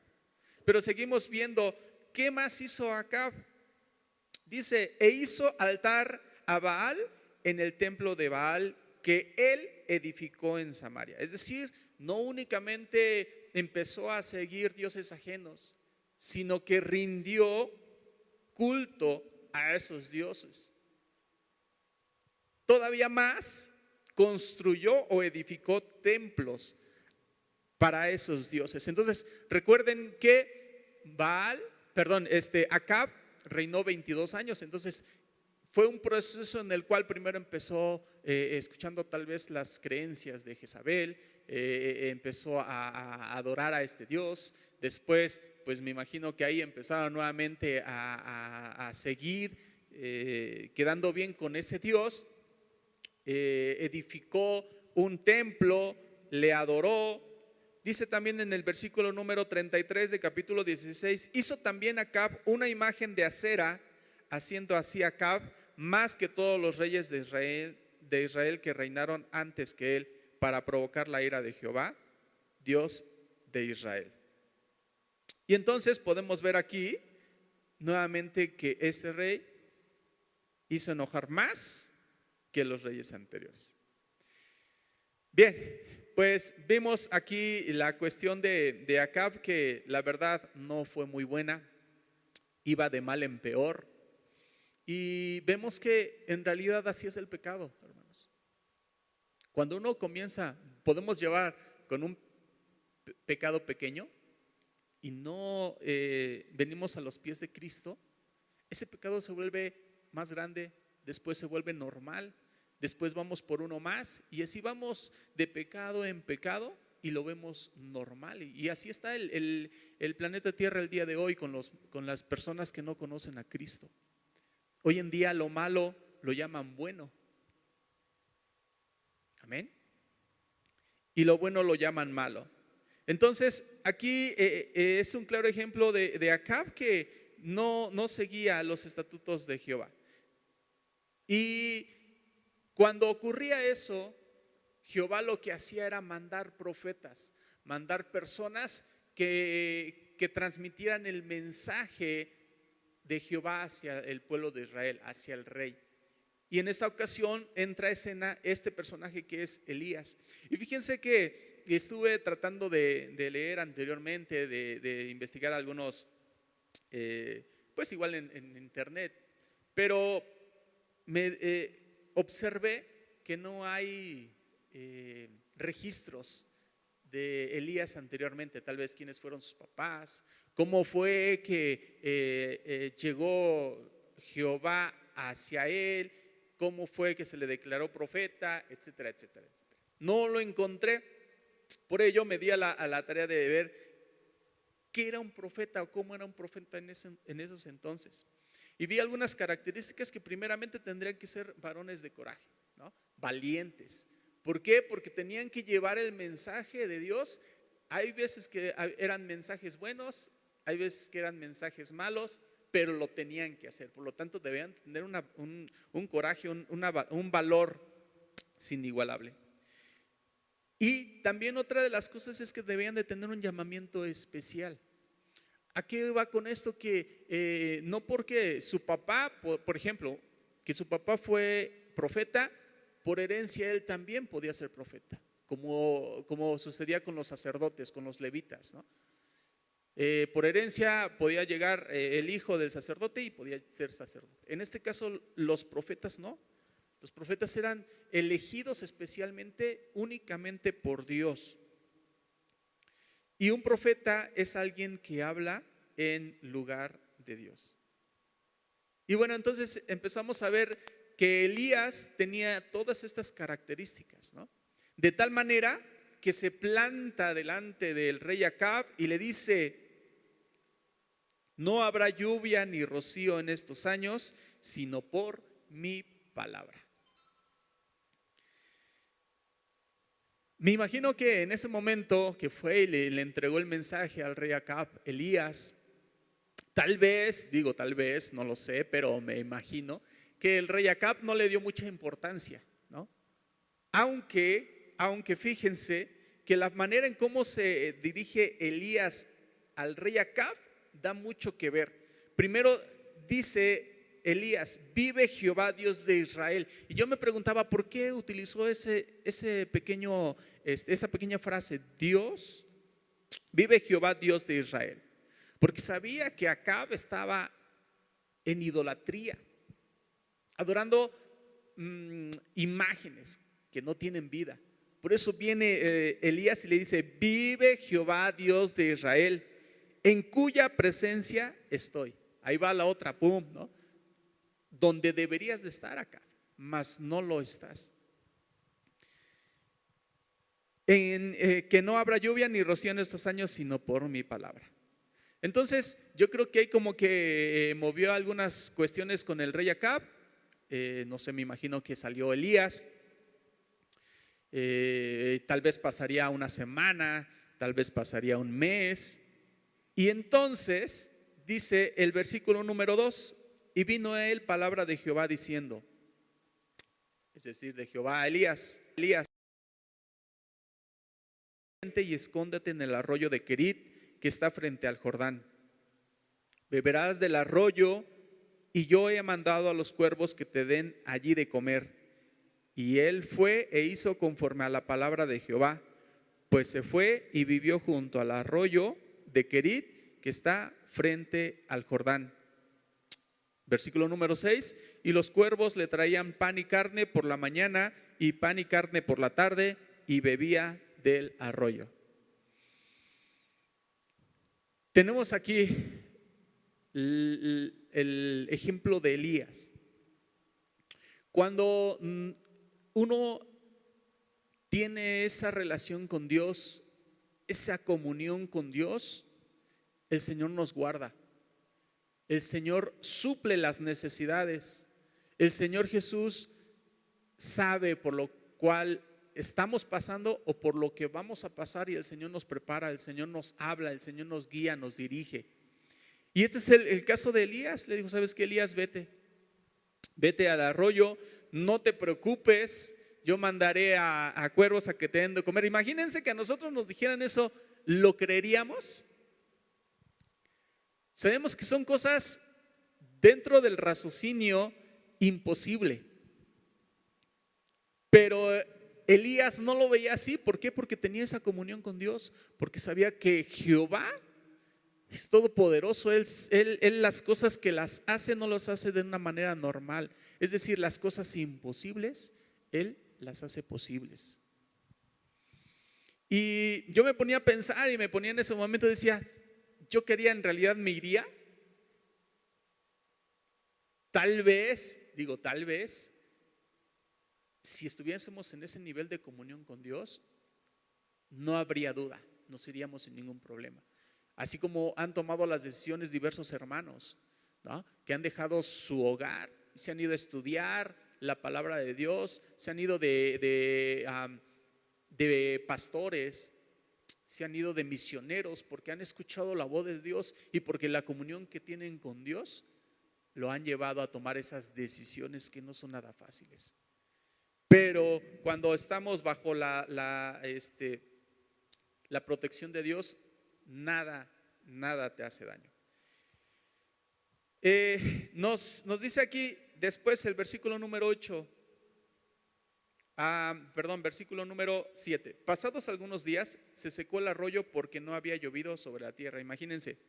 Pero seguimos viendo, ¿qué más hizo Acab? Dice, e hizo altar a Baal en el templo de Baal que él edificó en Samaria. Es decir, no únicamente empezó a seguir dioses ajenos, sino que rindió culto a esos dioses. Todavía más, construyó o edificó templos para esos dioses. Entonces, recuerden que Acab reinó 22 años, entonces fue un proceso en el cual primero empezó escuchando tal vez las creencias de Jezabel, empezó a adorar a este Dios. Después, pues me imagino que ahí empezaron nuevamente a seguir quedando bien con ese Dios. Edificó un templo, le adoró. Dice también en el versículo número 33 de capítulo 16, hizo también Acab una imagen de acera, haciendo así Acab más que todos los reyes de Israel que reinaron antes que él, para provocar la ira de Jehová, Dios de Israel. Y entonces podemos ver aquí nuevamente que ese rey hizo enojar más que los reyes anteriores. Bien, pues vimos aquí la cuestión de Acab, que la verdad no fue muy buena, iba de mal en peor. Y vemos que en realidad así es el pecado, hermanos. Cuando uno comienza, podemos llevar con un pecado pequeño y no venimos a los pies de Cristo, ese pecado se vuelve más grande, después se vuelve normal, después vamos por uno más y así vamos de pecado en pecado y lo vemos normal. Y así está el planeta Tierra el día de hoy con las personas que no conocen a Cristo. Hoy en día lo malo lo llaman bueno. Amén. Y lo bueno lo llaman malo. Entonces aquí es un claro ejemplo de Acab que no seguía los estatutos de Jehová. Y cuando ocurría eso, Jehová lo que hacía era mandar profetas, mandar personas que transmitieran el mensaje de Jehová hacia el pueblo de Israel, hacia el rey. Y en esta ocasión entra a escena este personaje que es Elías. Y fíjense que estuve tratando de leer anteriormente, de investigar algunos, pues igual en internet, pero observé que no hay registros de Elías anteriormente, tal vez quiénes fueron sus papás, cómo fue que llegó Jehová hacia él, cómo fue que se le declaró profeta, etcétera, etcétera, etcétera. No lo encontré, por ello me di a la tarea de ver qué era un profeta o cómo era un profeta en esos entonces. Y vi algunas características que primeramente tendrían que ser varones de coraje, ¿no? Valientes. ¿Por qué? Porque tenían que llevar el mensaje de Dios. Hay veces que eran mensajes buenos, hay veces que eran mensajes malos, pero lo tenían que hacer. Por lo tanto, debían tener un coraje, un valor sin igualable. Y también otra de las cosas es que debían de tener un llamamiento especial. ¿A qué va con esto? Que no porque su papá, por ejemplo, que su papá fue profeta, por herencia él también podía ser profeta, como sucedía con los sacerdotes, con los levitas, ¿no? Por herencia podía llegar el hijo del sacerdote y podía ser sacerdote. En este caso los profetas no. Los profetas eran elegidos especialmente, únicamente por Dios. Y un profeta es alguien que habla en lugar de Dios. Y bueno, entonces empezamos a ver que Elías tenía todas estas características, ¿no? De tal manera que se planta delante del rey Acab y le dice: no habrá lluvia ni rocío en estos años, sino por mi palabra. Me imagino que en ese momento que fue y le entregó el mensaje al rey Acab, Elías, tal vez, no lo sé, pero me imagino que el rey Acab no le dio mucha importancia, ¿no? Aunque fíjense que la manera en cómo se dirige Elías al rey Acab da mucho que ver. Primero dice Elías: vive Jehová Dios de Israel. Y yo me preguntaba por qué utilizó esa pequeña frase, Dios, vive Jehová Dios de Israel. Porque sabía que Acab estaba en idolatría, adorando imágenes que no tienen vida. Por eso viene Elías y le dice: vive Jehová Dios de Israel, en cuya presencia estoy. Ahí va la otra, pum, ¿no? Donde deberías de estar acá, mas no lo estás. Que no habrá lluvia ni rocío en estos años, sino por mi palabra. Entonces yo creo que hay como que movió algunas cuestiones con el rey Acab. No sé, me imagino que salió Elías. Tal vez pasaría una semana, tal vez pasaría un mes. Y entonces dice el versículo número 2: y vino a él palabra de Jehová diciendo, es decir, de Jehová a Elías, y escóndete en el arroyo de Querit, que está frente al Jordán. Beberás del arroyo, y yo he mandado a los cuervos que te den allí de comer. Y él fue e hizo conforme a la palabra de Jehová, pues se fue y vivió junto al arroyo de Querit, que está frente al Jordán. Versículo número 6: y los cuervos le traían pan y carne por la mañana y pan y carne por la tarde, y bebía del arroyo. Tenemos aquí el ejemplo de Elías. Cuando uno tiene esa relación con Dios, esa comunión con Dios, el Señor nos guarda. El Señor suple las necesidades. El Señor Jesús sabe por lo cual estamos pasando o por lo que vamos a pasar, y el Señor nos prepara, el Señor nos habla, el Señor nos guía, nos dirige. Y este es el caso de Elías. Le dijo: ¿sabes qué, Elías? Vete al arroyo, no te preocupes, yo mandaré a cuervos a que te den de comer. Imagínense que a nosotros nos dijeran eso, ¿lo creeríamos? Sabemos que son cosas dentro del raciocinio imposible, pero Elías no lo veía así. ¿Por qué? Porque tenía esa comunión con Dios, porque sabía que Jehová es todopoderoso. Él las cosas que las hace no las hace de una manera normal. Es decir, las cosas imposibles, Él las hace posibles. Y yo me ponía a pensar, y me ponía en ese momento, decía, yo quería, en realidad me iría. Tal vez, si estuviésemos en ese nivel de comunión con Dios, no habría duda, nos iríamos sin ningún problema. Así como han tomado las decisiones diversos hermanos, ¿no?, que han dejado su hogar, se han ido a estudiar la palabra de Dios, se han ido de pastores, se han ido de misioneros, porque han escuchado la voz de Dios y porque la comunión que tienen con Dios lo han llevado a tomar esas decisiones que no son nada fáciles. Pero cuando estamos bajo la protección de Dios, nada te hace daño. Nos dice aquí después el versículo número 8, versículo número 7. Pasados algunos días se secó el arroyo porque no había llovido sobre la tierra. Imagínense,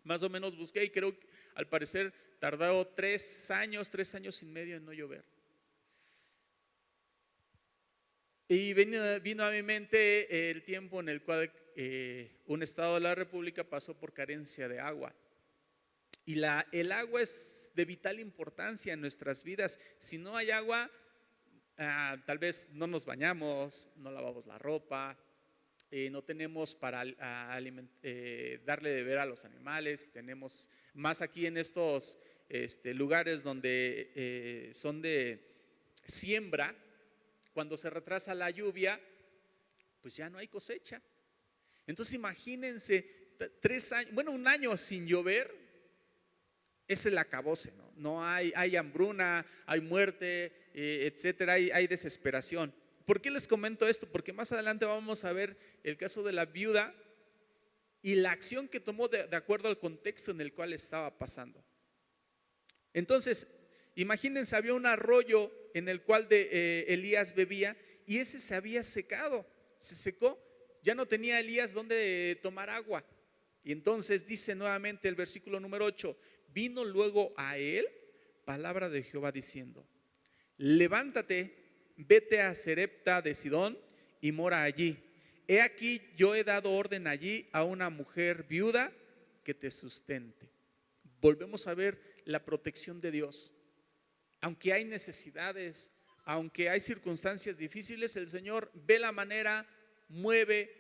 más o menos busqué y creo que al parecer tardó 3 años y medio en no llover. Y vino a mi mente el tiempo en el cual un estado de la República pasó por carencia de agua. Y el agua es de vital importancia en nuestras vidas. Si no hay agua, tal vez no nos bañamos, no lavamos la ropa, no tenemos para darle de beber a los animales. Tenemos más aquí en estos lugares donde son de siembra. Cuando se retrasa la lluvia, pues ya no hay cosecha. Entonces imagínense 3 años, bueno, 1 año sin llover, es el acabose, ¿no? No hay hambruna, hay muerte, etcétera, hay desesperación. ¿Por qué les comento esto? Porque más adelante vamos a ver el caso de la viuda y la acción que tomó de acuerdo al contexto en el cual estaba pasando. Entonces, imagínense, había un arroyo en el cual Elías bebía y ese se había secado, se secó, ya no tenía Elías donde tomar agua. Y entonces dice nuevamente el versículo número 8, vino luego a él palabra de Jehová diciendo, levántate, vete a Sarepta de Sidón y mora allí. He aquí yo he dado orden allí a una mujer viuda que te sustente. Volvemos a ver la protección de Dios. Aunque hay necesidades, aunque hay circunstancias difíciles, el Señor ve la manera, mueve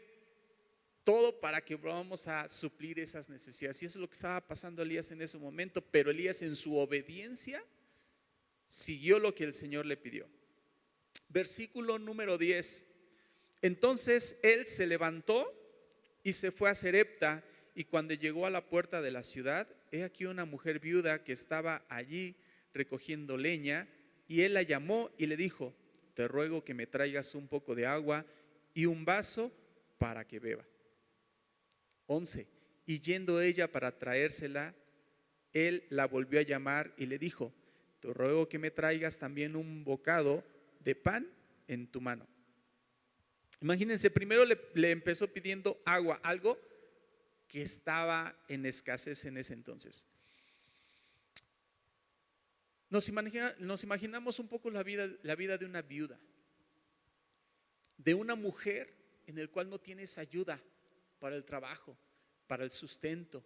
todo para que vamos a suplir esas necesidades. Y eso es lo que estaba pasando Elías en ese momento, pero Elías en su obediencia siguió lo que el Señor le pidió. Versículo número 10. Entonces él se levantó y se fue a Sarepta, y cuando llegó a la puerta de la ciudad, he aquí una mujer viuda que estaba allí recogiendo leña, y él la llamó y le dijo, te ruego que me traigas un poco de agua y un vaso para que beba. 11. Y yendo ella para traérsela, él la volvió a llamar y le dijo, te ruego que me traigas también un bocado de pan en tu mano. Imagínense, primero le empezó pidiendo agua, algo que estaba en escasez en ese entonces. Nos imaginamos un poco la vida de una viuda, de una mujer en el cual no tienes ayuda para el trabajo, para el sustento.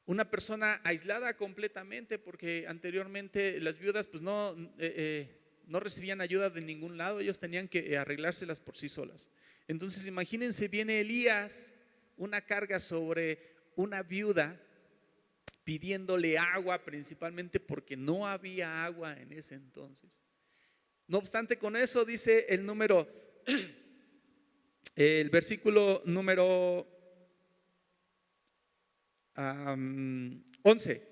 Una persona aislada completamente, porque anteriormente las viudas pues no recibían ayuda de ningún lado, ellos tenían que arreglárselas por sí solas. Entonces imagínense, viene Elías, una carga sobre una viuda, pidiéndole agua, principalmente porque no había agua en ese entonces. No obstante, con eso dice el versículo número 11.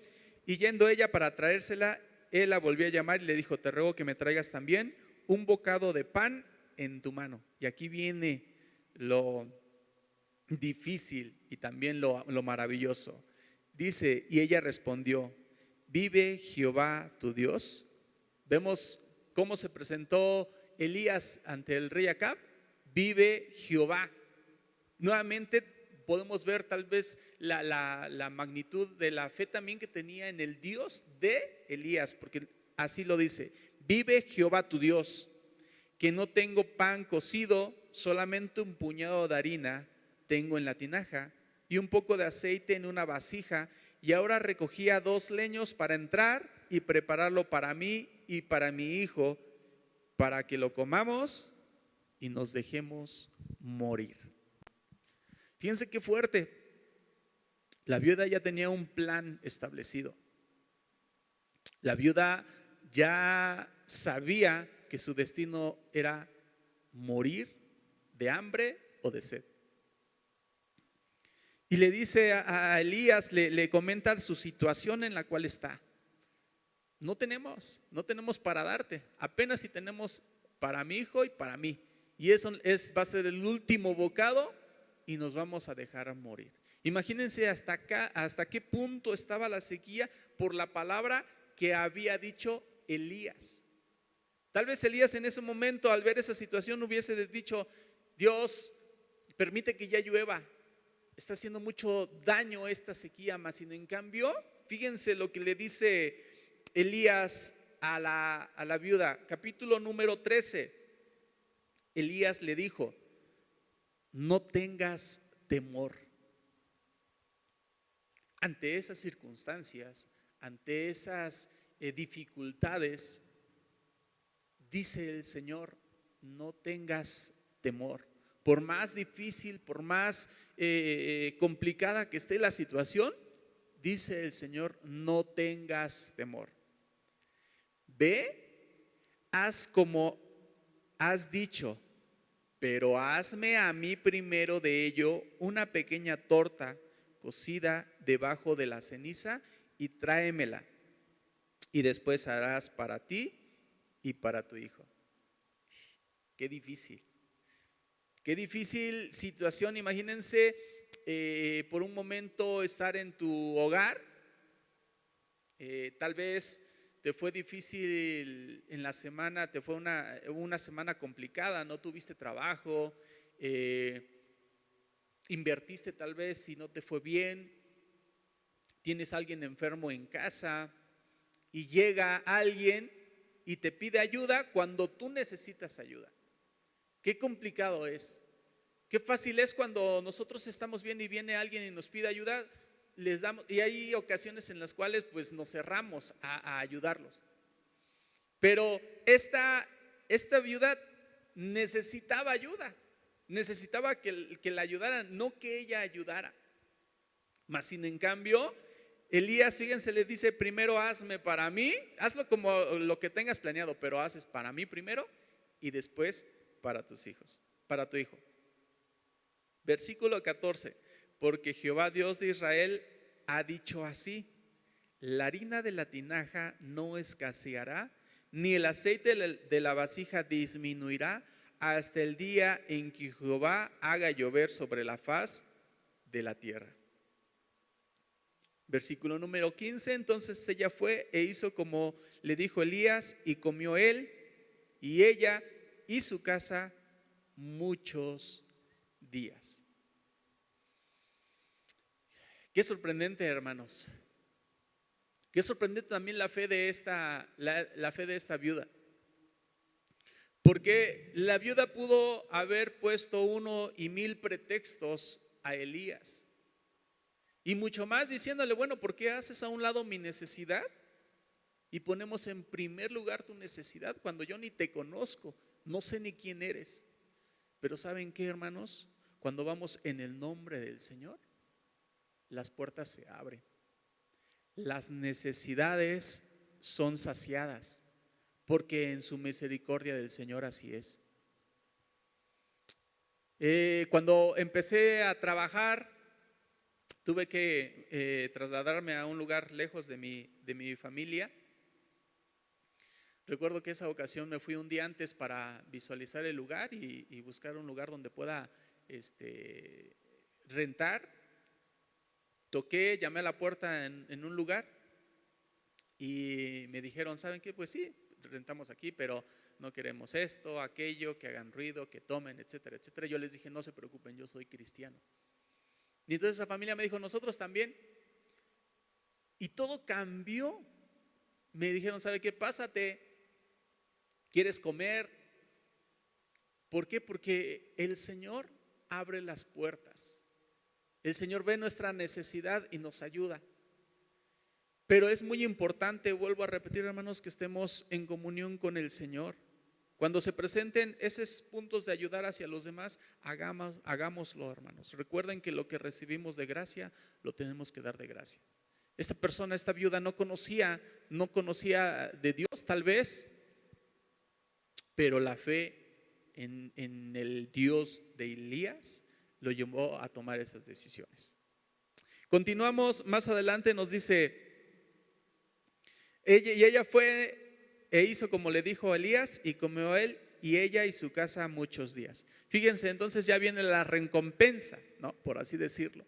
Y yendo ella para traérsela, él la volvió a llamar y le dijo, te ruego que me traigas también un bocado de pan en tu mano. Y aquí viene lo difícil y también lo maravilloso. Dice, y ella respondió, vive Jehová tu Dios. Vemos cómo se presentó Elías ante el rey Acab. Vive Jehová. Nuevamente podemos ver tal vez la magnitud de la fe también que tenía en el Dios de Elías, porque así lo dice, vive Jehová tu Dios, que no tengo pan cocido, solamente un puñado de harina tengo en la tinaja y un poco de aceite en una vasija, y ahora recogía 2 leños para entrar y prepararlo para mí y para mi hijo, para que lo comamos y nos dejemos morir. Fíjense qué fuerte. La viuda ya tenía un plan establecido. La viuda ya sabía que su destino era morir de hambre o de sed. Y le dice a Elías, le comenta su situación en la cual está. No tenemos para darte, apenas si tenemos para mi hijo y para mí. Y eso va a ser el último bocado y nos vamos a dejar morir. Imagínense hasta qué punto estaba la sequía por la palabra que había dicho Elías. Tal vez Elías en ese momento, al ver esa situación, hubiese dicho, Dios, permite que ya llueva. Está haciendo mucho daño esta sequía, mas sin en cambio, fíjense lo que le dice Elías a la viuda. Capítulo número 13. Elías le dijo, no tengas temor. ante esas circunstancias, ante esas dificultades, dice el Señor, no tengas temor. Por más difícil, por más complicada que esté la situación, dice el Señor, no tengas temor. Ve, haz como has dicho, pero hazme a mí primero de ello una pequeña torta cocida debajo de la ceniza y tráemela. Y después harás para ti y para tu hijo. Qué difícil situación. Imagínense por un momento estar en tu hogar. Tal vez te fue difícil en la semana, te fue una semana complicada, no tuviste trabajo, invertiste tal vez y no te fue bien, tienes a alguien enfermo en casa y llega alguien y te pide ayuda cuando tú necesitas ayuda. Qué complicado es, qué fácil es cuando nosotros estamos bien y viene alguien y nos pide ayuda, les damos, y hay ocasiones en las cuales pues nos cerramos a ayudarlos. Pero esta viuda necesitaba ayuda, necesitaba que la ayudaran, no que ella ayudara. Mas sin en cambio, Elías, fíjense, le dice: primero hazme para mí, hazlo como lo que tengas planeado, pero haces para mí primero y después para tus hijos, para tu hijo. Versículo 14: porque Jehová Dios de Israel ha dicho así: la harina de la tinaja no escaseará, ni el aceite de la vasija disminuirá, hasta el día en que Jehová haga llover sobre la faz de la tierra. Versículo número 15: entonces ella fue e hizo como le dijo Elías, y comió él y ella y su casa muchos días. Qué sorprendente, hermanos. Qué sorprendente también la fe de esta viuda. Porque la viuda pudo haber puesto 1,000 pretextos a Elías. Y mucho más diciéndole: bueno, ¿por qué haces a un lado mi necesidad? Y ponemos en primer lugar tu necesidad cuando yo ni te conozco, no sé ni quién eres. Pero ¿saben qué, hermanos? Cuando vamos en el nombre del Señor, las puertas se abren. Las necesidades son saciadas, porque en su misericordia del Señor así es. Cuando empecé a trabajar, tuve que trasladarme a un lugar lejos de mi familia. Recuerdo que esa ocasión me fui un día antes para visualizar el lugar y buscar un lugar donde pueda rentar. Toqué, llamé a la puerta en un lugar y me dijeron: ¿saben qué? Pues sí, rentamos aquí, pero no queremos esto, aquello, que hagan ruido, que tomen, etcétera, etcétera. Yo les dije: no se preocupen, yo soy cristiano. Y entonces esa familia me dijo: nosotros también. Y todo cambió. Me dijeron: ¿sabe qué? Pásate, ¿quieres comer? ¿Por qué? Porque el Señor abre las puertas. El Señor ve nuestra necesidad y nos ayuda. Pero es muy importante, vuelvo a repetir, hermanos, que estemos en comunión con el Señor. Cuando se presenten esos puntos de ayudar hacia los demás, hagámoslo, hermanos. Recuerden que lo que recibimos de gracia, lo tenemos que dar de gracia. Esta persona, esta viuda, no conocía de Dios tal vez, pero la fe en el Dios de Elías lo llevó a tomar esas decisiones. Continuamos más adelante, nos dice: ella fue e hizo como le dijo Elías, y comió él y ella y su casa muchos días. Fíjense, entonces ya viene la recompensa, ¿no? Por así decirlo.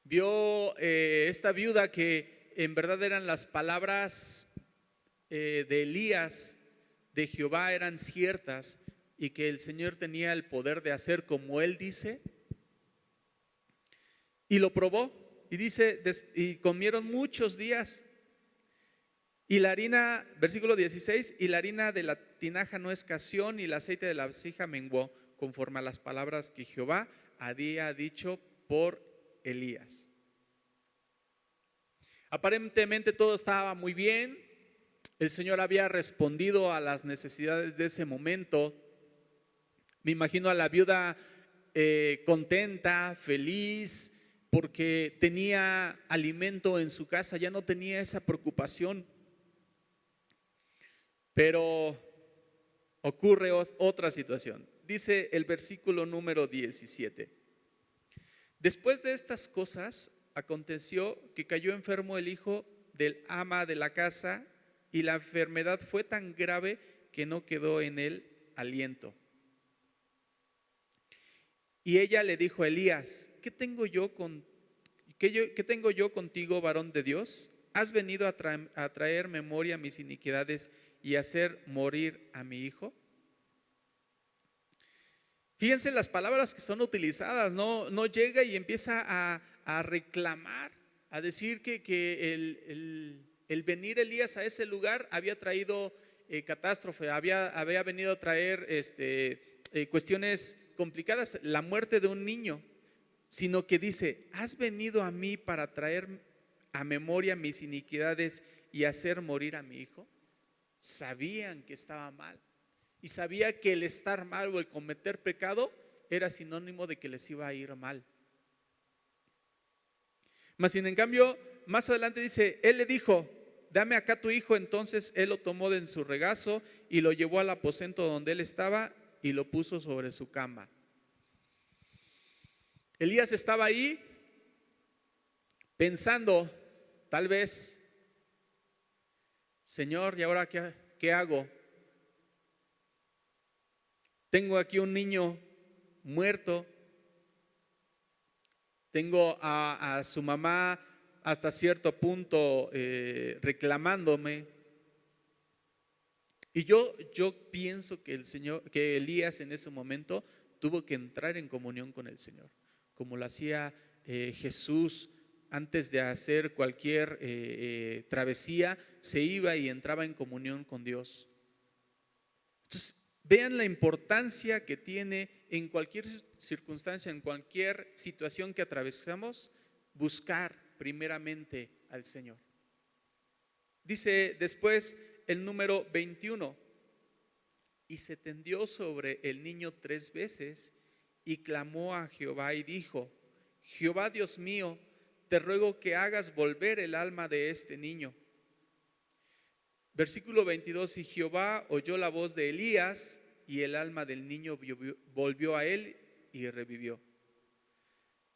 Vio esta viuda que en verdad eran las palabras de Elías, de Jehová, eran ciertas, y que el Señor tenía el poder de hacer como Él dice, y lo probó. Y dice: y comieron muchos días. Y la harina, versículo 16: y la harina de la tinaja no escaseó, ni el aceite de la vasija menguó, conforme a las palabras que Jehová había dicho por Elías. Aparentemente todo estaba muy bien. El Señor había respondido a las necesidades de ese momento. Me imagino a la viuda contenta, feliz, porque tenía alimento en su casa, ya no tenía esa preocupación. Pero ocurre otra situación. Dice el versículo número 17. Después de estas cosas, aconteció que cayó enfermo el hijo del ama de la casa, y la enfermedad fue tan grave que no quedó en él aliento. Y ella le dijo a Elías: ¿Qué tengo yo contigo, varón de Dios? ¿Has venido a traer memoria a mis iniquidades y hacer morir a mi hijo? Fíjense las palabras que son utilizadas. No llega y empieza a reclamar, a decir que el venir Elías a ese lugar había traído catástrofe, había venido a traer cuestiones complicadas, la muerte de un niño, sino que dice: ¿has venido a mí para traer a memoria mis iniquidades y hacer morir a mi hijo? Sabían que estaba mal y sabía que el estar mal o el cometer pecado era sinónimo de que les iba a ir mal. Mas sin en cambio, más adelante dice: él le dijo: dame acá tu hijo. Entonces él lo tomó de en su regazo y lo llevó al aposento donde él estaba y lo puso sobre su cama. Elías estaba ahí pensando, tal vez: Señor, ¿y ahora qué hago? Tengo aquí un niño muerto, tengo a su mamá hasta cierto punto reclamándome. Y yo pienso que Elías en ese momento tuvo que entrar en comunión con el Señor, como lo hacía Jesús antes de hacer cualquier travesía. Se iba y entraba en comunión con Dios. Entonces, vean la importancia que tiene en cualquier circunstancia, en cualquier situación que atravesamos, buscar primeramente al Señor. Dice después el número 21: y se tendió sobre el niño 3 veces y clamó a Jehová y dijo: Jehová Dios mío, te ruego que hagas volver el alma de este niño. Versículo 22: y Jehová oyó la voz de Elías, y el alma del niño volvió a él y revivió.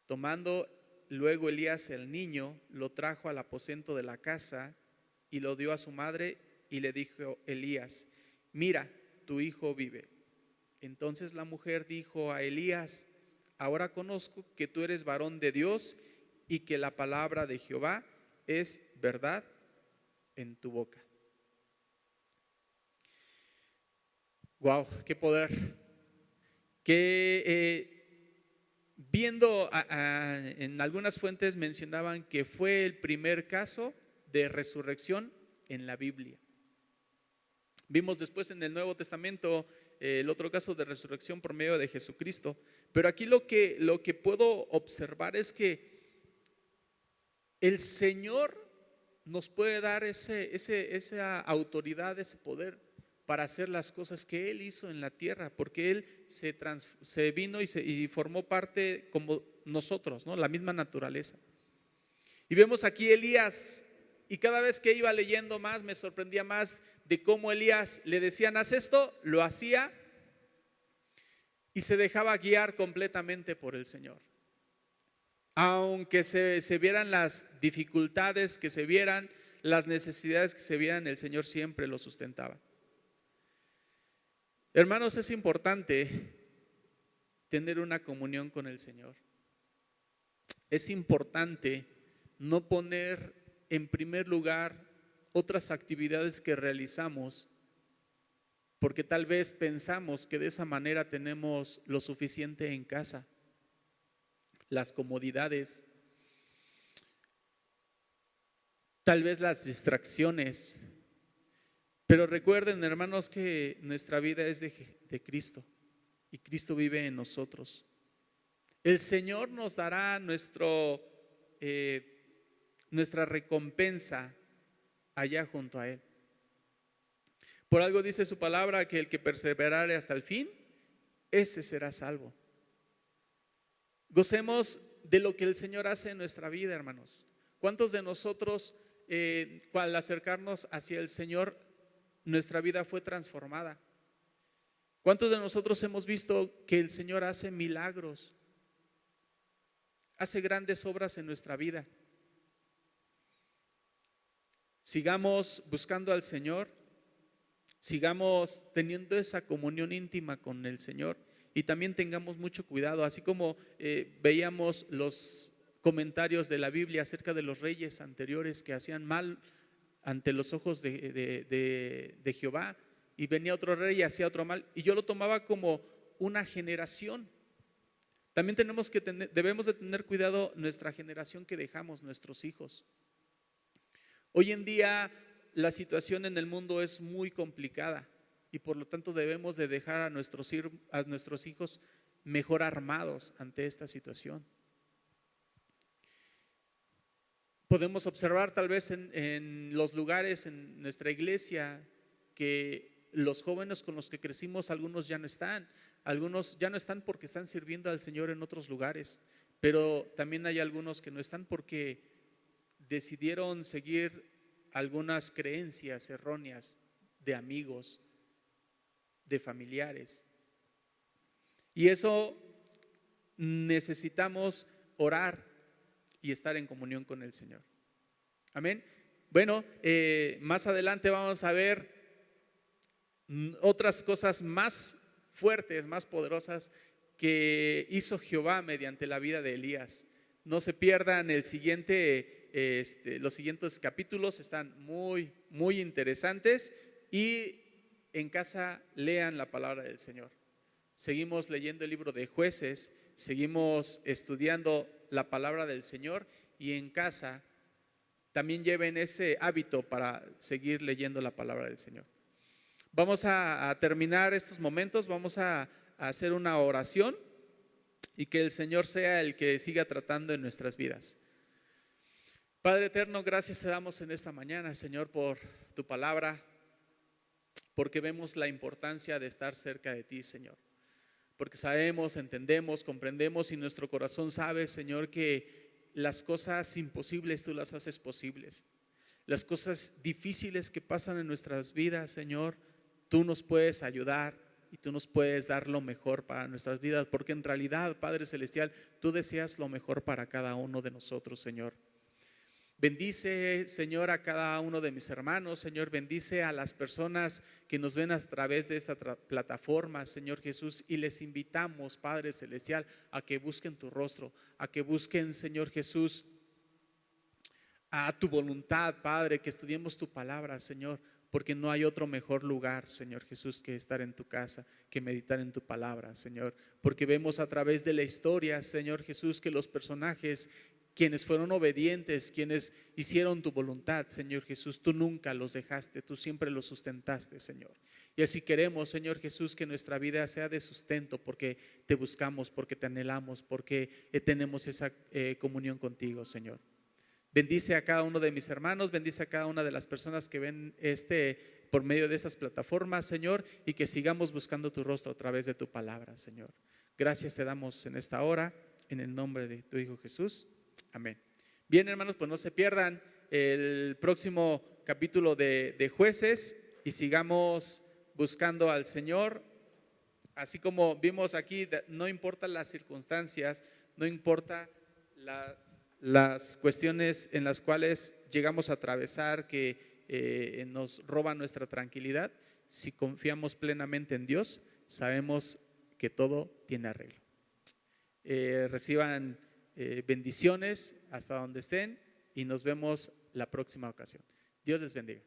Tomando luego Elías el niño, lo trajo al aposento de la casa y lo dio a su madre, y le dijo Elías: mira, tu hijo vive. Entonces la mujer dijo a Elías: ahora conozco que tú eres varón de Dios y que la palabra de Jehová es verdad en tu boca. Wow, qué poder. Viendo en algunas fuentes mencionaban que fue el primer caso de resurrección en la Biblia. Vimos después en el Nuevo Testamento el otro caso de resurrección por medio de Jesucristo. Pero aquí lo que puedo observar es que el Señor nos puede dar esa autoridad, ese poder para hacer las cosas que Él hizo en la tierra, porque Él se vino y formó parte como nosotros, ¿no? La misma naturaleza. Y vemos aquí Elías, y cada vez que iba leyendo más me sorprendía más de cómo Elías le decían: haz esto, lo hacía y se dejaba guiar completamente por el Señor. Aunque se vieran las dificultades, que se vieran las necesidades, que se vieran, el Señor siempre lo sustentaba. Hermanos, es importante tener una comunión con el Señor. Es importante no poner en primer lugar otras actividades que realizamos, porque tal vez pensamos que de esa manera tenemos lo suficiente en casa, las comodidades, tal vez las distracciones. Pero recuerden, hermanos, que nuestra vida es de Cristo y Cristo vive en nosotros. El Señor nos dará nuestra recompensa allá junto a Él. Por algo dice su palabra que el que perseverare hasta el fin, ese será salvo. Gocemos de lo que el Señor hace en nuestra vida, hermanos. ¿Cuántos de nosotros, al acercarnos hacia el Señor, nuestra vida fue transformada? ¿Cuántos de nosotros hemos visto que el Señor hace milagros, hace grandes obras en nuestra vida? Sigamos buscando al Señor, sigamos teniendo esa comunión íntima con el Señor y también tengamos mucho cuidado, así como veíamos los comentarios de la Biblia acerca de los reyes anteriores que hacían mal ante los ojos de Jehová, y venía otro rey y hacía otro mal, y yo lo tomaba como una generación. También debemos de tener cuidado nuestra generación que dejamos, nuestros hijos. Hoy en día la situación en el mundo es muy complicada y por lo tanto debemos de dejar a nuestros hijos mejor armados ante esta situación. Podemos observar tal vez en los lugares, en nuestra iglesia, que los jóvenes con los que crecimos, algunos ya no están porque están sirviendo al Señor en otros lugares, pero también hay algunos que no están porque decidieron seguir algunas creencias erróneas de amigos, de familiares. Y eso necesitamos orar y estar en comunión con el Señor. Amén. Bueno, más adelante vamos a ver otras cosas más fuertes, más poderosas que hizo Jehová mediante la vida de Elías. No se pierdan los siguientes capítulos, están muy, muy interesantes, y en casa lean la palabra del Señor. Seguimos leyendo el libro de Jueces, seguimos estudiando la palabra del Señor, y en casa también lleven ese hábito para seguir leyendo la palabra del Señor. Vamos a terminar estos momentos, vamos a hacer una oración y que el Señor sea el que siga tratando en nuestras vidas. Padre eterno, gracias te damos en esta mañana, Señor, por tu palabra, porque vemos la importancia de estar cerca de ti, Señor. Porque sabemos, entendemos, comprendemos y nuestro corazón sabe, Señor, que las cosas imposibles tú las haces posibles. Las cosas difíciles que pasan en nuestras vidas, Señor, tú nos puedes ayudar y tú nos puedes dar lo mejor para nuestras vidas, porque en realidad, Padre Celestial, tú deseas lo mejor para cada uno de nosotros, Señor. Bendice, Señor, a cada uno de mis hermanos, Señor, bendice a las personas que nos ven a través de esta plataforma, Señor Jesús, y les invitamos, Padre Celestial, a que busquen tu rostro, a que busquen, Señor Jesús, a tu voluntad, Padre, que estudiemos tu palabra, Señor, porque no hay otro mejor lugar, Señor Jesús, que estar en tu casa, que meditar en tu palabra, Señor, porque vemos a través de la historia, Señor Jesús, que los personajes, quienes fueron obedientes, quienes hicieron tu voluntad, Señor Jesús, tú nunca los dejaste, tú siempre los sustentaste, Señor. Y así queremos, Señor Jesús, que nuestra vida sea de sustento, porque te buscamos, porque te anhelamos, porque tenemos esa comunión contigo, Señor. Bendice a cada uno de mis hermanos, bendice a cada una de las personas que ven por medio de esas plataformas, Señor, y que sigamos buscando tu rostro a través de tu palabra, Señor. Gracias te damos en esta hora, en el nombre de tu Hijo Jesús. Amén. Bien, hermanos, pues no se pierdan el próximo capítulo de Jueces y sigamos buscando al Señor. Así como vimos aquí, no importa las circunstancias, no importa las cuestiones en las cuales llegamos a atravesar que nos roban nuestra tranquilidad, si confiamos plenamente en Dios, sabemos que todo tiene arreglo. Reciban bendiciones hasta donde estén y nos vemos la próxima ocasión. Dios les bendiga.